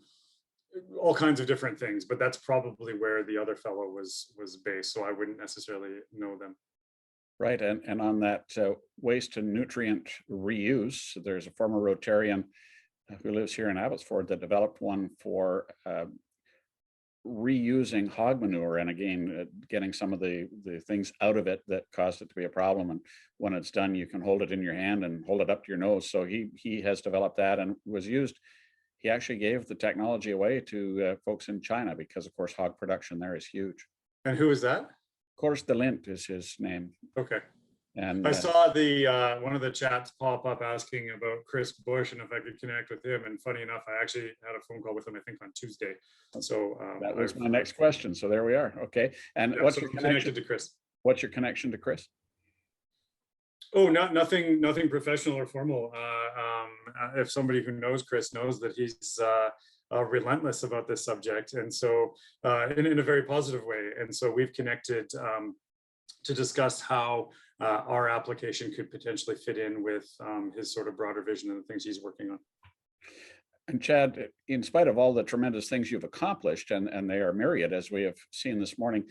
all kinds of different things, but that's probably where the other fellow was based. So I wouldn't necessarily know them. Right, and on that waste and nutrient reuse, there's a former Rotarian who lives here in Abbotsford that developed one for reusing hog manure, and again, getting some of the things out of it that caused it to be a problem. And when it's done, you can hold it in your hand and hold it up to your nose. So he has developed that and was used. He actually gave the technology away to folks in China because, of course, hog production there is huge. And who is that? Kors de Lint is his name. Okay. And I saw the one of the chats pop up asking about Chris Bush and if I could connect with him. And funny enough, I actually had a phone call with him, I think, on Tuesday. So that was my next question. So there we are. Okay. And yeah, what's so your connection to Chris? What's your connection to Chris? Oh, nothing professional or formal. If somebody who knows Chris knows that he's relentless about this subject, and so in a very positive way. And so we've connected to discuss how our application could potentially fit in with his sort of broader vision and the things he's working on. And Chad, in spite of all the tremendous things you've accomplished, and they are myriad, as we have seen this morning,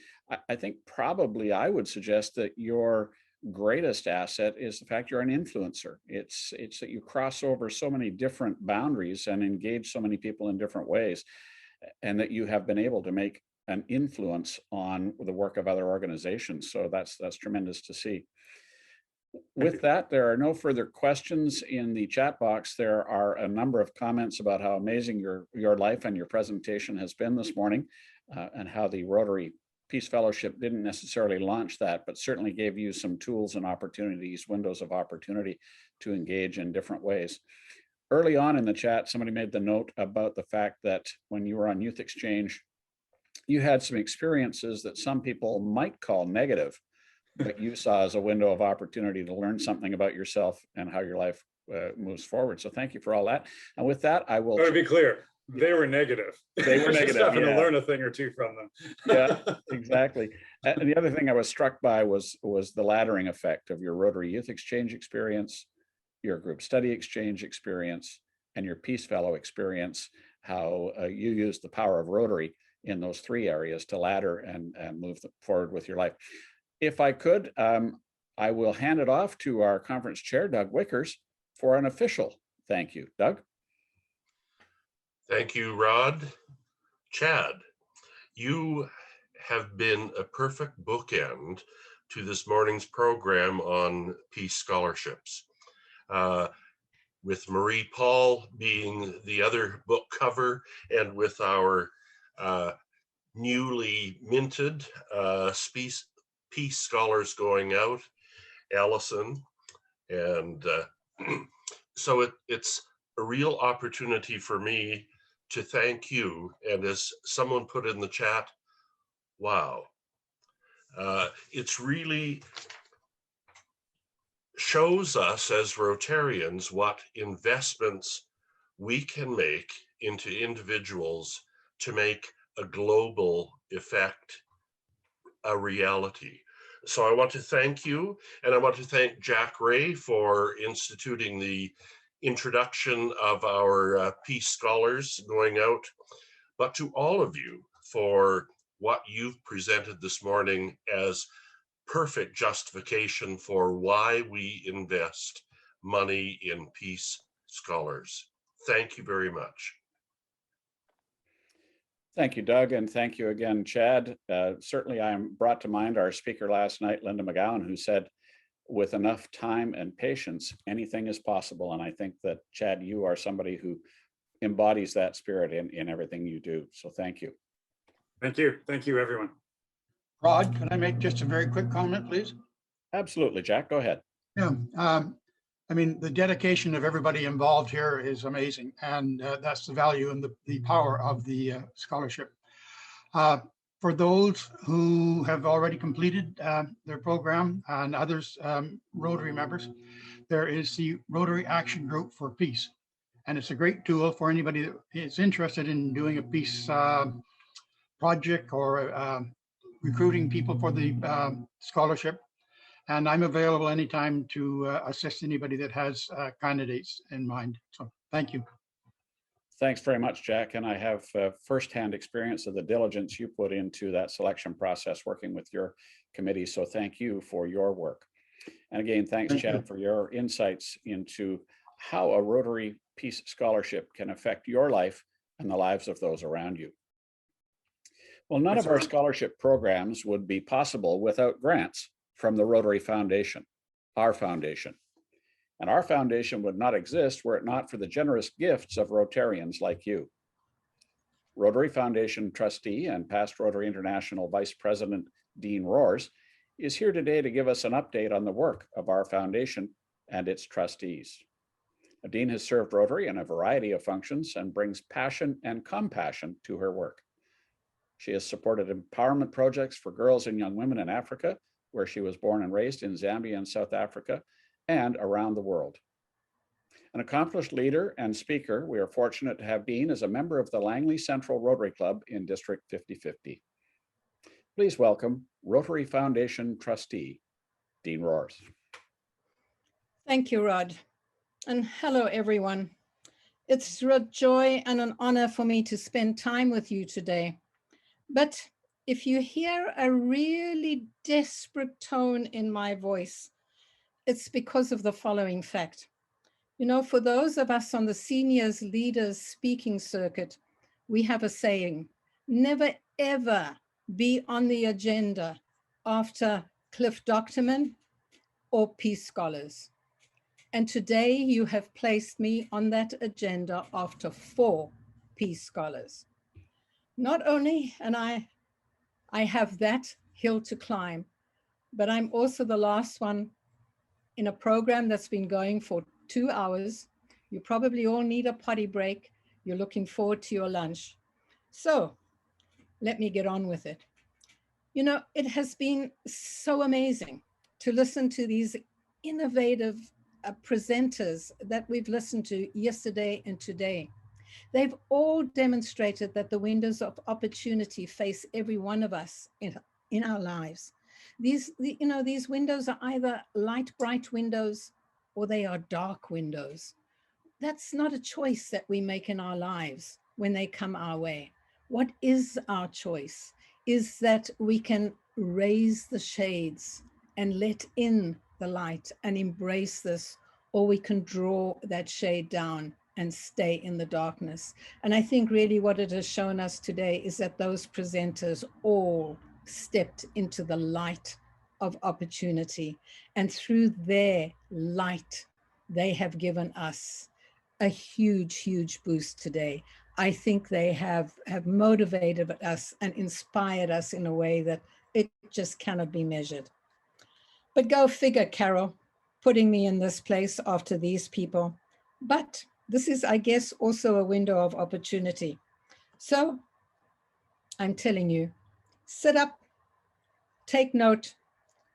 I think probably I would suggest that your greatest asset is the fact you're an influencer. It's that you cross over so many different boundaries and engage so many people in different ways, and that you have been able to make an influence on the work of other organizations. So that's tremendous to see. With that, there are no further questions in the chat box. There are a number of comments about how amazing your life and your presentation has been this morning, and how the Rotary Peace Fellowship didn't necessarily launch that, but certainly gave you some tools and opportunities, windows of opportunity to engage in different ways. Early on in the chat, somebody made the note about the fact that when you were on Youth Exchange, you had some experiences that some people might call negative, but you saw as a window of opportunity to learn something about yourself and how your life moves forward. So thank you for all that. And with that, I will— To be clear, they were negative. They were negative. Just having to learn a thing or two from them. Yeah, exactly. And the other thing I was struck by was the laddering effect of your Rotary Youth Exchange experience, your group study exchange experience, and your Peace Fellow experience, how you used the power of Rotary in those three areas to ladder and move forward with your life. If I could, I will hand it off to our conference chair, Doug Wickers, for an official thank you. Doug? Thank you, Rod. Chad, you have been a perfect bookend to this morning's program on Peace Scholarships. With Marie-Paule being the other book cover, and with our newly minted Peace Scholars going out, Alison, and so it's a real opportunity for me to thank you. And as someone put in the chat, wow. It's really shows us as Rotarians what investments we can make into individuals to make a global effect a reality. So I want to thank you, and I want to thank Jack Ray for instituting the introduction of our Peace Scholars going out, but to all of you for what you've presented this morning as perfect justification for why we invest money in Peace Scholars. Thank you very much. Thank you, Doug, and thank you again, Chad. Certainly, I am brought to mind our speaker last night, Linda McGowan, who said, with enough time and patience, anything is possible. And I think that, Chad, you are somebody who embodies that spirit in everything you do. So thank you. Thank you. Thank you, everyone. Rod, can I make just a very quick comment, please? Absolutely, Jack, go ahead. Yeah, I mean, the dedication of everybody involved here is amazing, and that's the value and the power of the scholarship. For those who have already completed their program and others, Rotary members, there is the Rotary Action Group for Peace. And it's a great tool for anybody that is interested in doing a peace project or recruiting people for the scholarship. And I'm available anytime to assist anybody that has candidates in mind. So thank you. Thanks very much, Jack. And I have firsthand experience of the diligence you put into that selection process working with your committee. So thank you for your work. And again, thanks, Chad, for your insights into how a Rotary Peace Scholarship can affect your life and the lives of those around you. Well, none of our scholarship programs would be possible without grants from the Rotary Foundation, our foundation. And our foundation would not exist were it not for the generous gifts of Rotarians like you. Rotary Foundation trustee and past Rotary International Vice President Dean Rohrs is here today to give us an update on the work of our foundation and its trustees. Dean has served Rotary in a variety of functions and brings passion and compassion to her work. She has supported empowerment projects for girls and young women in Africa, where she was born and raised in Zambia and South Africa, and around the world. An accomplished leader and speaker, we are fortunate to have Dean as a member of the Langley Central Rotary Club in District 5050. Please welcome Rotary Foundation trustee, Dean Rohrs. Thank you, Rod. And hello, everyone. It's a joy and an honor for me to spend time with you today. But if you hear a really desperate tone in my voice, it's because of the following fact. You know, for those of us on the seniors leaders speaking circuit, we have a saying, never ever be on the agenda after Cliff Docterman or Peace Scholars. And today you have placed me on that agenda after 4 Peace Scholars. Not only, and I have that hill to climb, but I'm also the last one in a program that's been going for 2 hours. You probably all need a potty break. You're looking forward to your lunch. So let me get on with it. You know, it has been so amazing to listen to these innovative presenters that we've listened to yesterday and today. They've all demonstrated that the windows of opportunity face every one of us in our lives. These windows are either light, bright windows, or they are dark windows. That's not a choice that we make in our lives when they come our way. What is our choice? Is that we can raise the shades and let in the light and embrace this, or we can draw that shade down and stay in the darkness. And I think really what it has shown us today is that those presenters all stepped into the light of opportunity. And through their light, they have given us a huge, huge boost today. I think they have motivated us and inspired us in a way that it just cannot be measured. But go figure, Carol, putting me in this place after these people. But this is, I guess, also a window of opportunity. So I'm telling you, sit up, take note,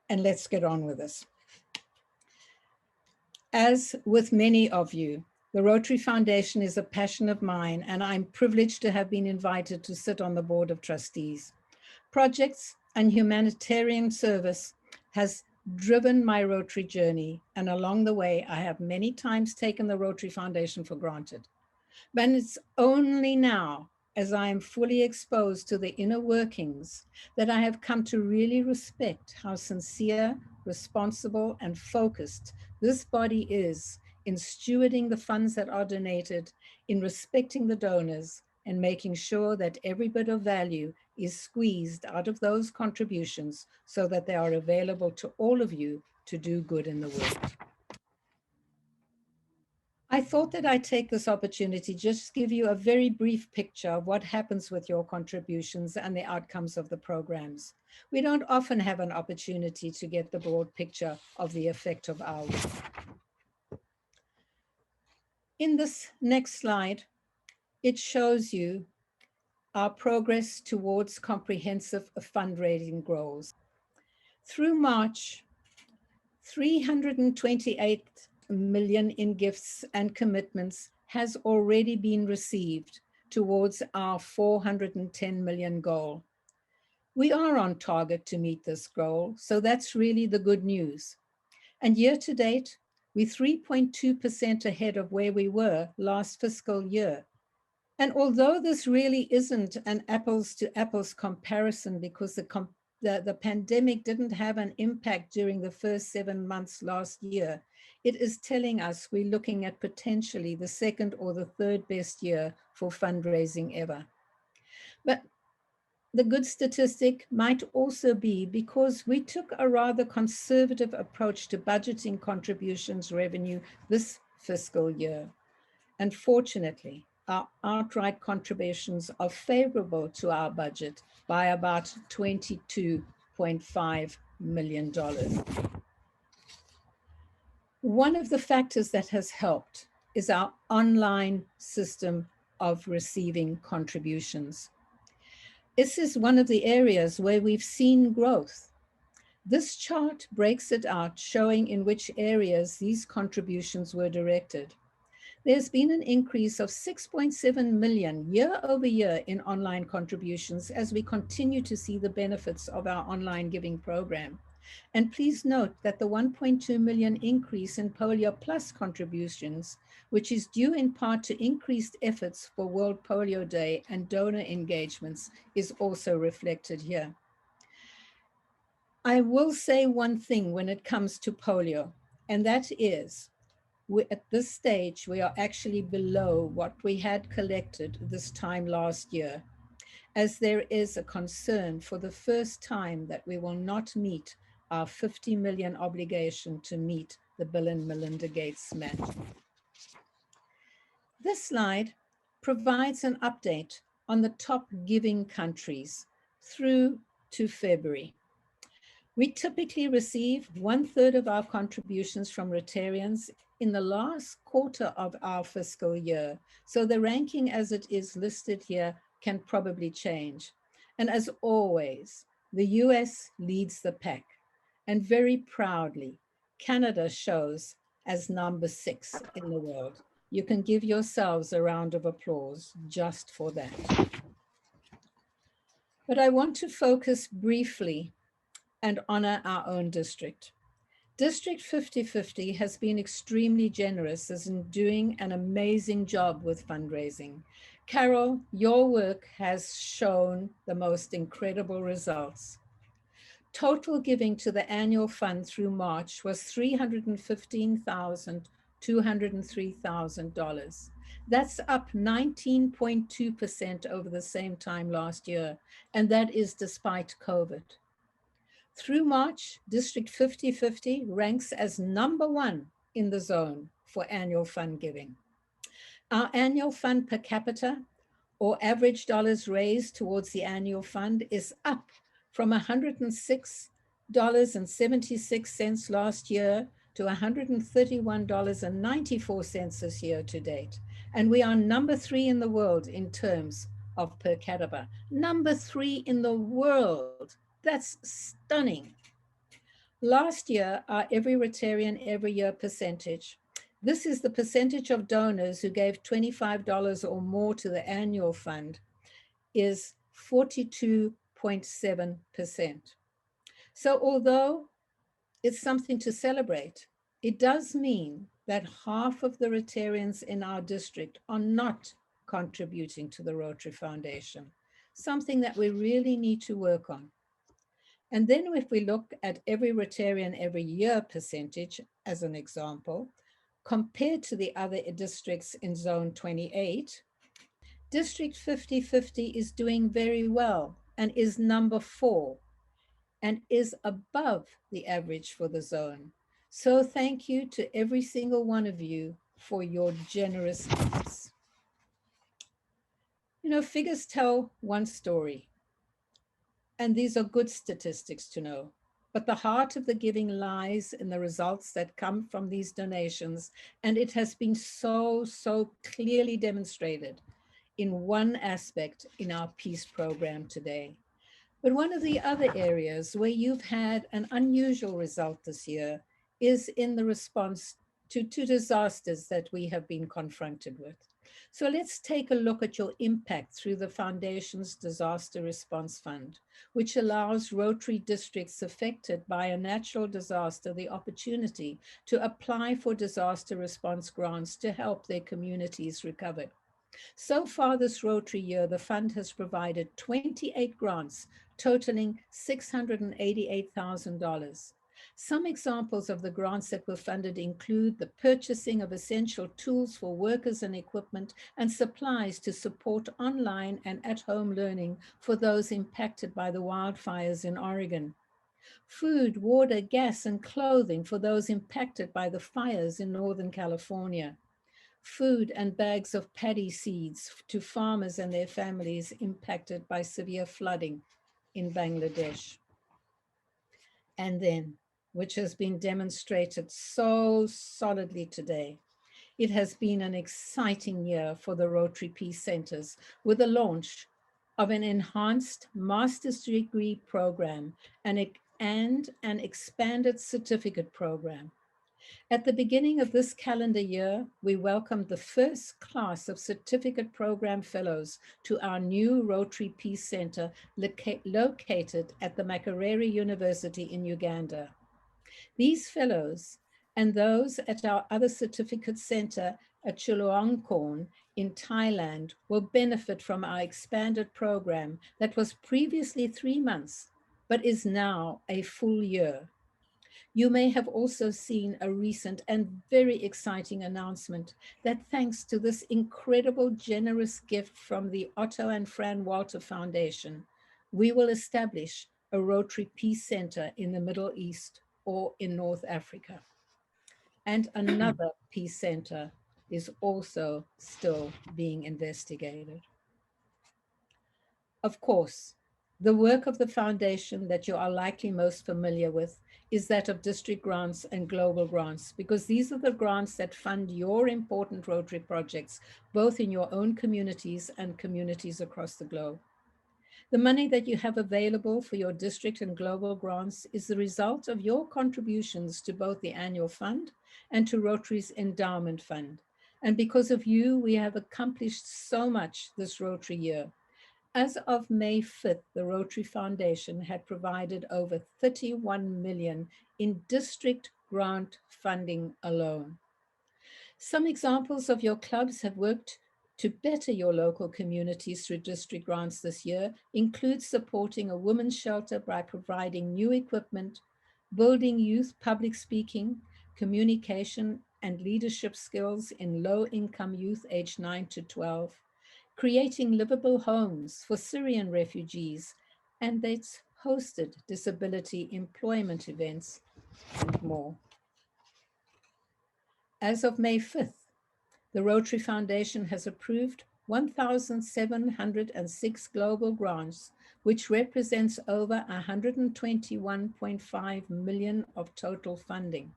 and let's get on with this. As with many of you, the Rotary Foundation is a passion of mine, and I'm privileged to have been invited to sit on the board of trustees. Projects and humanitarian service has driven my Rotary journey, and along the way, I have many times taken the Rotary Foundation for granted. But it's only now, as I am fully exposed to the inner workings, that I have come to really respect how sincere, responsible, and focused this body is in stewarding the funds that are donated, in respecting the donors, and making sure that every bit of value is squeezed out of those contributions so that they are available to all of you to do good in the world. I thought that I'd take this opportunity just to give you a very brief picture of what happens with your contributions and the outcomes of the programs. We don't often have an opportunity to get the broad picture of the effect of our work. In this next slide, it shows you our progress towards comprehensive fundraising goals. Through March, 328 million in gifts and commitments has already been received towards our 410 million goal. We are on target to meet this goal, so that's really the good news. And year to date, we're 3.2% ahead of where we were last fiscal year. And although this really isn't an apples to apples comparison because the pandemic didn't have an impact during the first 7 months last year, it is telling us we're looking at potentially the second or the third best year for fundraising ever. But the good statistic might also be because we took a rather conservative approach to budgeting contributions revenue this fiscal year. And fortunately, our outright contributions are favorable to our budget by about $22.5 million. One of the factors that has helped is our online system of receiving contributions. This is one of the areas where we've seen growth. This chart breaks it out, showing in which areas these contributions were directed. There's been an increase of 6.7 million year over year in online contributions as we continue to see the benefits of our online giving program. And please note that the 1.2 million increase in Polio Plus contributions, which is due in part to increased efforts for World Polio Day and donor engagements, is also reflected here. I will say one thing when it comes to polio, and that is, at this stage, we are actually below what we had collected this time last year, as there is a concern for the first time that we will not meet our 50 million obligation to meet the Bill and Melinda Gates match. This slide provides an update on the top giving countries through to February. We typically receive 1/3 of our contributions from Rotarians in the last quarter of our fiscal year. So the ranking as it is listed here can probably change. And as always, the US leads the pack. And very proudly, Canada shows as number 6 in the world. You can give yourselves a round of applause just for that. But I want to focus briefly and honor our own district. District 5050 has been extremely generous as in doing an amazing job with fundraising. Carol, your work has shown the most incredible results. Total giving to the annual fund through March was $315,203,000. That's up 19.2% over the same time last year, and that is despite COVID. Through March, District 5050 ranks as number 1 in the zone for annual fund giving. Our annual fund per capita, or average dollars raised towards the annual fund, is up from $106.76 last year to $131.94 this year to date. And we are number 3 in the world in terms of per capita. Number 3 in the world. That's stunning. Last year, our Every Rotarian Every Year percentage. This is the percentage of donors who gave $25 or more to the annual fund, is 42.7%. So although it's something to celebrate, it does mean that half of the Rotarians in our district are not contributing to the Rotary Foundation, something that we really need to work on. And then if we look at Every Rotarian Every Year percentage as an example, compared to the other districts in Zone 28, District 5050 is doing very well and is number 4 and is above the average for the zone. So thank you to every single one of you for your generous gifts. You know, figures tell one story, and these are good statistics to know. But the heart of the giving lies in the results that come from these donations, and it has been so clearly demonstrated in one aspect in our peace program today. But one of the other areas where you've had an unusual result this year is in the response to disasters that we have been confronted with. So let's take a look at your impact through the Foundation's Disaster Response Fund, which allows Rotary districts affected by a natural disaster the opportunity to apply for disaster response grants to help their communities recover. So far this Rotary year, the fund has provided 28 grants totaling $688,000. Some examples of the grants that were funded include the purchasing of essential tools for workers and equipment and supplies to support online and at-home learning for those impacted by the wildfires in Oregon. Food, water, gas, and clothing for those impacted by the fires in Northern California. Food and bags of paddy seeds to farmers and their families impacted by severe flooding in Bangladesh. And then, which has been demonstrated so solidly today, it has been an exciting year for the Rotary Peace Centers with the launch of an enhanced master's degree program and an expanded certificate program. At the beginning of this calendar year, we welcomed the first class of certificate program fellows to our new Rotary Peace Center located at the Makerere University in Uganda. These fellows and those at our other certificate center at Chulalongkorn in Thailand will benefit from our expanded program that was previously 3 months, but is now a full year. You may have also seen a recent and very exciting announcement that thanks to this incredible generous gift from the Otto and Fran Walter Foundation, we will establish a Rotary Peace Center in the Middle East or in North Africa. And another peace center is also still being investigated. Of course, the work of the foundation that you are likely most familiar with is that of district grants and global grants, because these are the grants that fund your important Rotary projects, both in your own communities and communities across the globe. The money that you have available for your district and global grants is the result of your contributions to both the annual fund and to Rotary's endowment fund. And because of you, we have accomplished so much this Rotary year. As of May 5th, the Rotary Foundation had provided over $31 million in district grant funding alone. Some examples of your clubs have worked to better your local communities through district grants this year include supporting a women's shelter by providing new equipment, building youth public speaking, communication, and leadership skills in low-income youth aged 9 to 12, creating livable homes for Syrian refugees, and that's hosted disability employment events and more. As of May 5th, the Rotary Foundation has approved 1,706 global grants, which represents over 121.5 million of total funding.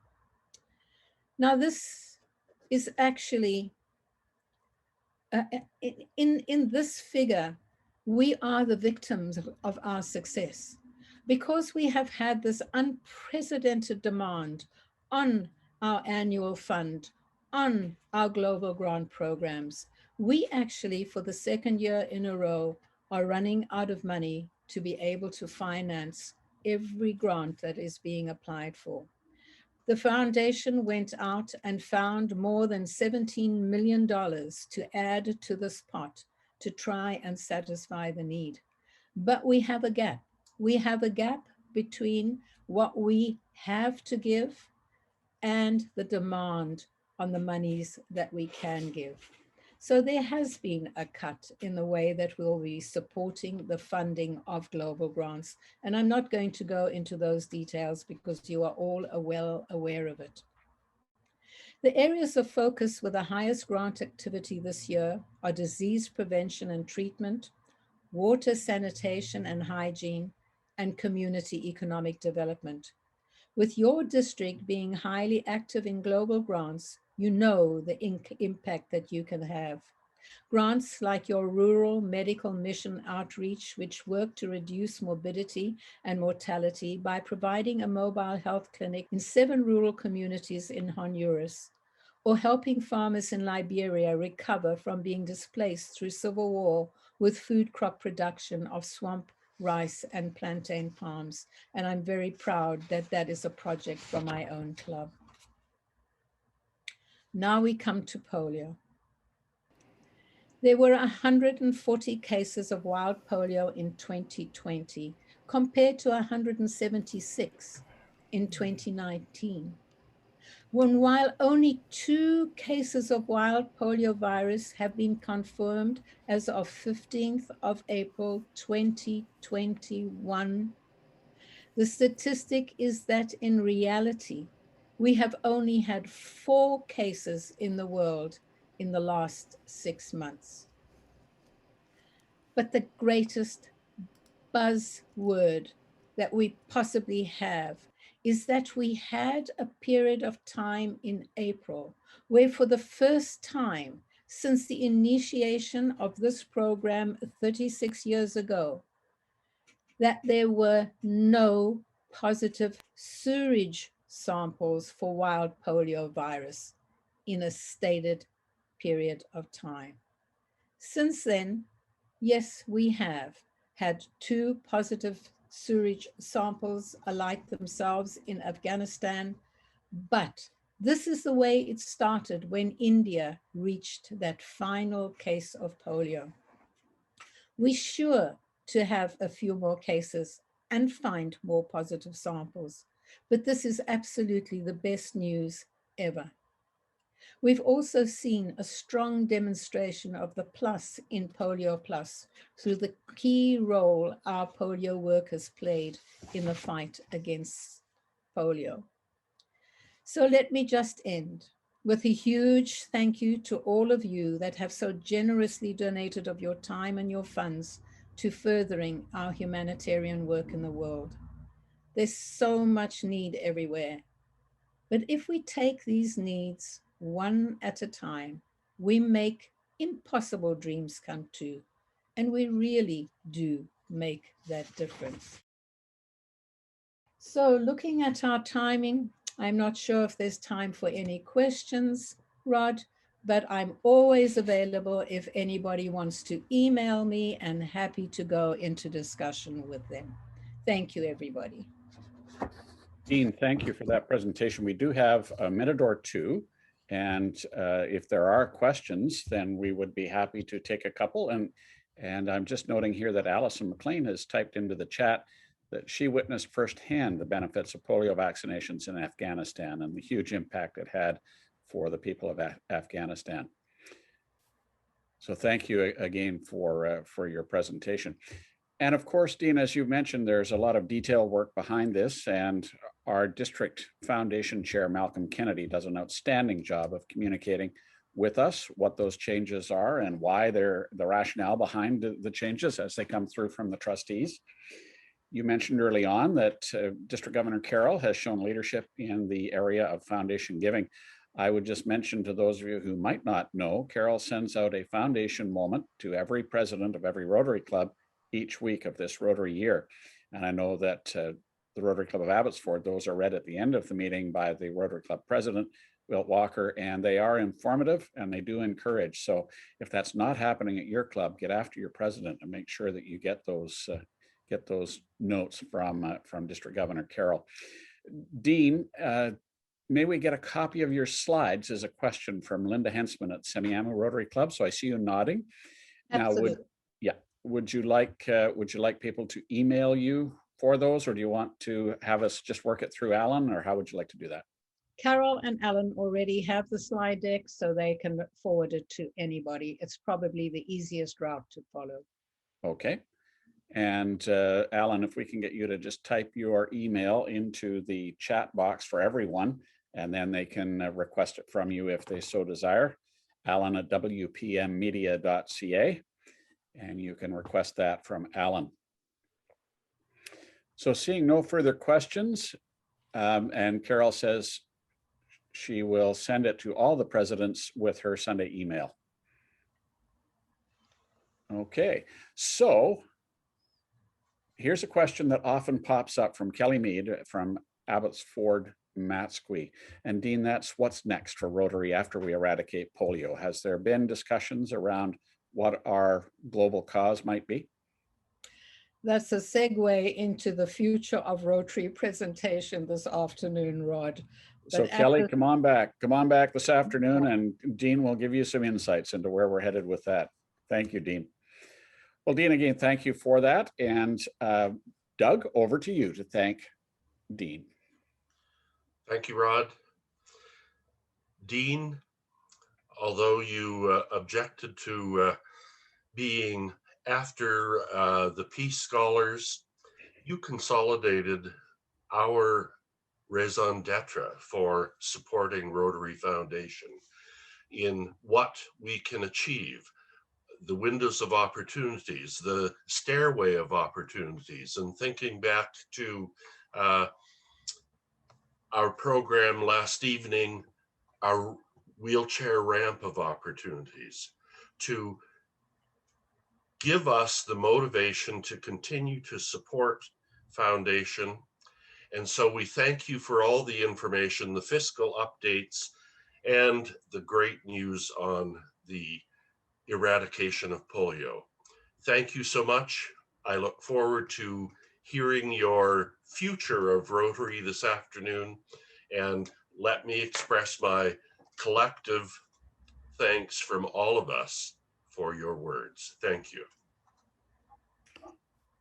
Now, this is actually in this figure, we are the victims of our success because we have had this unprecedented demand on our annual fund, on our global grant programs. We actually, for the second year in a row, are running out of money to be able to finance every grant that is being applied for. The foundation went out and found more than $17 million to add to this pot to try and satisfy the need. But we have a gap. We have a gap between what we have to give and the demand on the monies that we can give. So there has been a cut in the way that we'll be supporting the funding of global grants. And I'm not going to go into those details because you are all well aware of it. The areas of focus with the highest grant activity this year are disease prevention and treatment, water sanitation and hygiene, and community economic development. With your district being highly active in global grants, you know the impact that you can have. Grants like your rural medical mission outreach, which work to reduce morbidity and mortality by providing a mobile health clinic in 7 rural communities in Honduras, or helping farmers in Liberia recover from being displaced through civil war with food crop production of swamp, rice, and plantain palms. And I'm very proud that that is a project from my own club. Now we come to polio. There were 140 cases of wild polio in 2020, compared to 176 in 2019. While only 2 cases of wild polio virus have been confirmed as of 15th of April, 2021, the statistic is that in reality, we have only had 4 cases in the world in the last 6 months. But the greatest buzzword that we possibly have is that we had a period of time in April where for the first time since the initiation of this program 36 years ago, that there were no positive sewage samples for wild polio virus in a stated period of time. Since then, yes, we have had 2 positive sewage samples alike themselves in Afghanistan, but this is the way it started when India reached that final case of polio. We're sure to have a few more cases and find more positive samples, but this is absolutely the best news ever. We've also seen a strong demonstration of the plus in Polio Plus through the key role our polio workers played in the fight against polio. So let me just end with a huge thank you to all of you that have so generously donated of your time and your funds to furthering our humanitarian work in the world. There's so much need everywhere. But if we take these needs one at a time, we make impossible dreams come true, and we really do make that difference. So looking at our timing, I'm not sure if there's time for any questions, Rod, but I'm always available if anybody wants to email me, and happy to go into discussion with them. Thank you, everybody. Dean, thank you for that presentation. We do have a minute or two, and if there are questions, then we would be happy to take a couple. And I'm just noting here that Alison MacLean has typed into the chat that she witnessed firsthand the benefits of polio vaccinations in Afghanistan and the huge impact it had for the people of Afghanistan. So thank you again for your presentation. And of course, Dean, as you mentioned, there's a lot of detail work behind this, and our district foundation chair, Malcolm Kennedy, does an outstanding job of communicating with us what those changes are and why they're the rationale behind the changes as they come through from the trustees. You mentioned early on that District Governor Carroll has shown leadership in the area of foundation giving. I would just mention to those of you who might not know, Carol sends out a foundation moment to every president of every Rotary Club each week of this Rotary year. And I know that the Rotary Club of Abbotsford, those are read at the end of the meeting by the Rotary Club president, Wilt Walker, and they are informative and they do encourage. So if that's not happening at your club, get after your president and make sure that you get those notes from District Governor Carroll. Dean, may we get a copy of your slides? Is a question from Linda Hensman at Semiahmoo Rotary Club. So I see you nodding. Absolutely. Now, would you like people to email you for those, or do you want to have us just work it through Alan, or how would you like to do that? Carol and Alan already have the slide deck, so they can forward it to anybody. It's probably the easiest route to follow. Okay. And Alan, if we can get you to just type your email into the chat box for everyone, and then they can request it from you if they so desire. Alan at wpmmedia.ca, and you can request that from Alan. So seeing no further questions, and Carol says she will send it to all the presidents with her Sunday email. Okay, so here's a question that often pops up from Kelly Mead from Abbotsford Matsqui. And Dean, that's what's next for Rotary after we eradicate polio. Has there been discussions around what our global cause might be? That's a segue into the future of Rotary presentation this afternoon, Rod. So Kelly, come on back this afternoon, and Dean will give you some insights into where we're headed with that. Thank you, Dean. Well, Dean, again, thank you for that. And Doug, over to you to thank Dean. Thank you, Rod. Dean, although you objected to being after the Peace Scholars, you consolidated our raison d'etre for supporting Rotary Foundation in what we can achieve, the windows of opportunities, the stairway of opportunities, and thinking back to our program last evening, our wheelchair ramp of opportunities, to give us the motivation to continue to support Foundation. And so we thank you for all the information, the fiscal updates, and the great news on the eradication of polio. Thank you so much. I look forward to hearing your future of Rotary this afternoon, and let me express my collective thanks from all of us for your words. Thank you.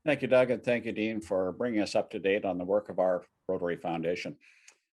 Thank you, Doug, and thank you, Dean, for bringing us up to date on the work of our Rotary Foundation.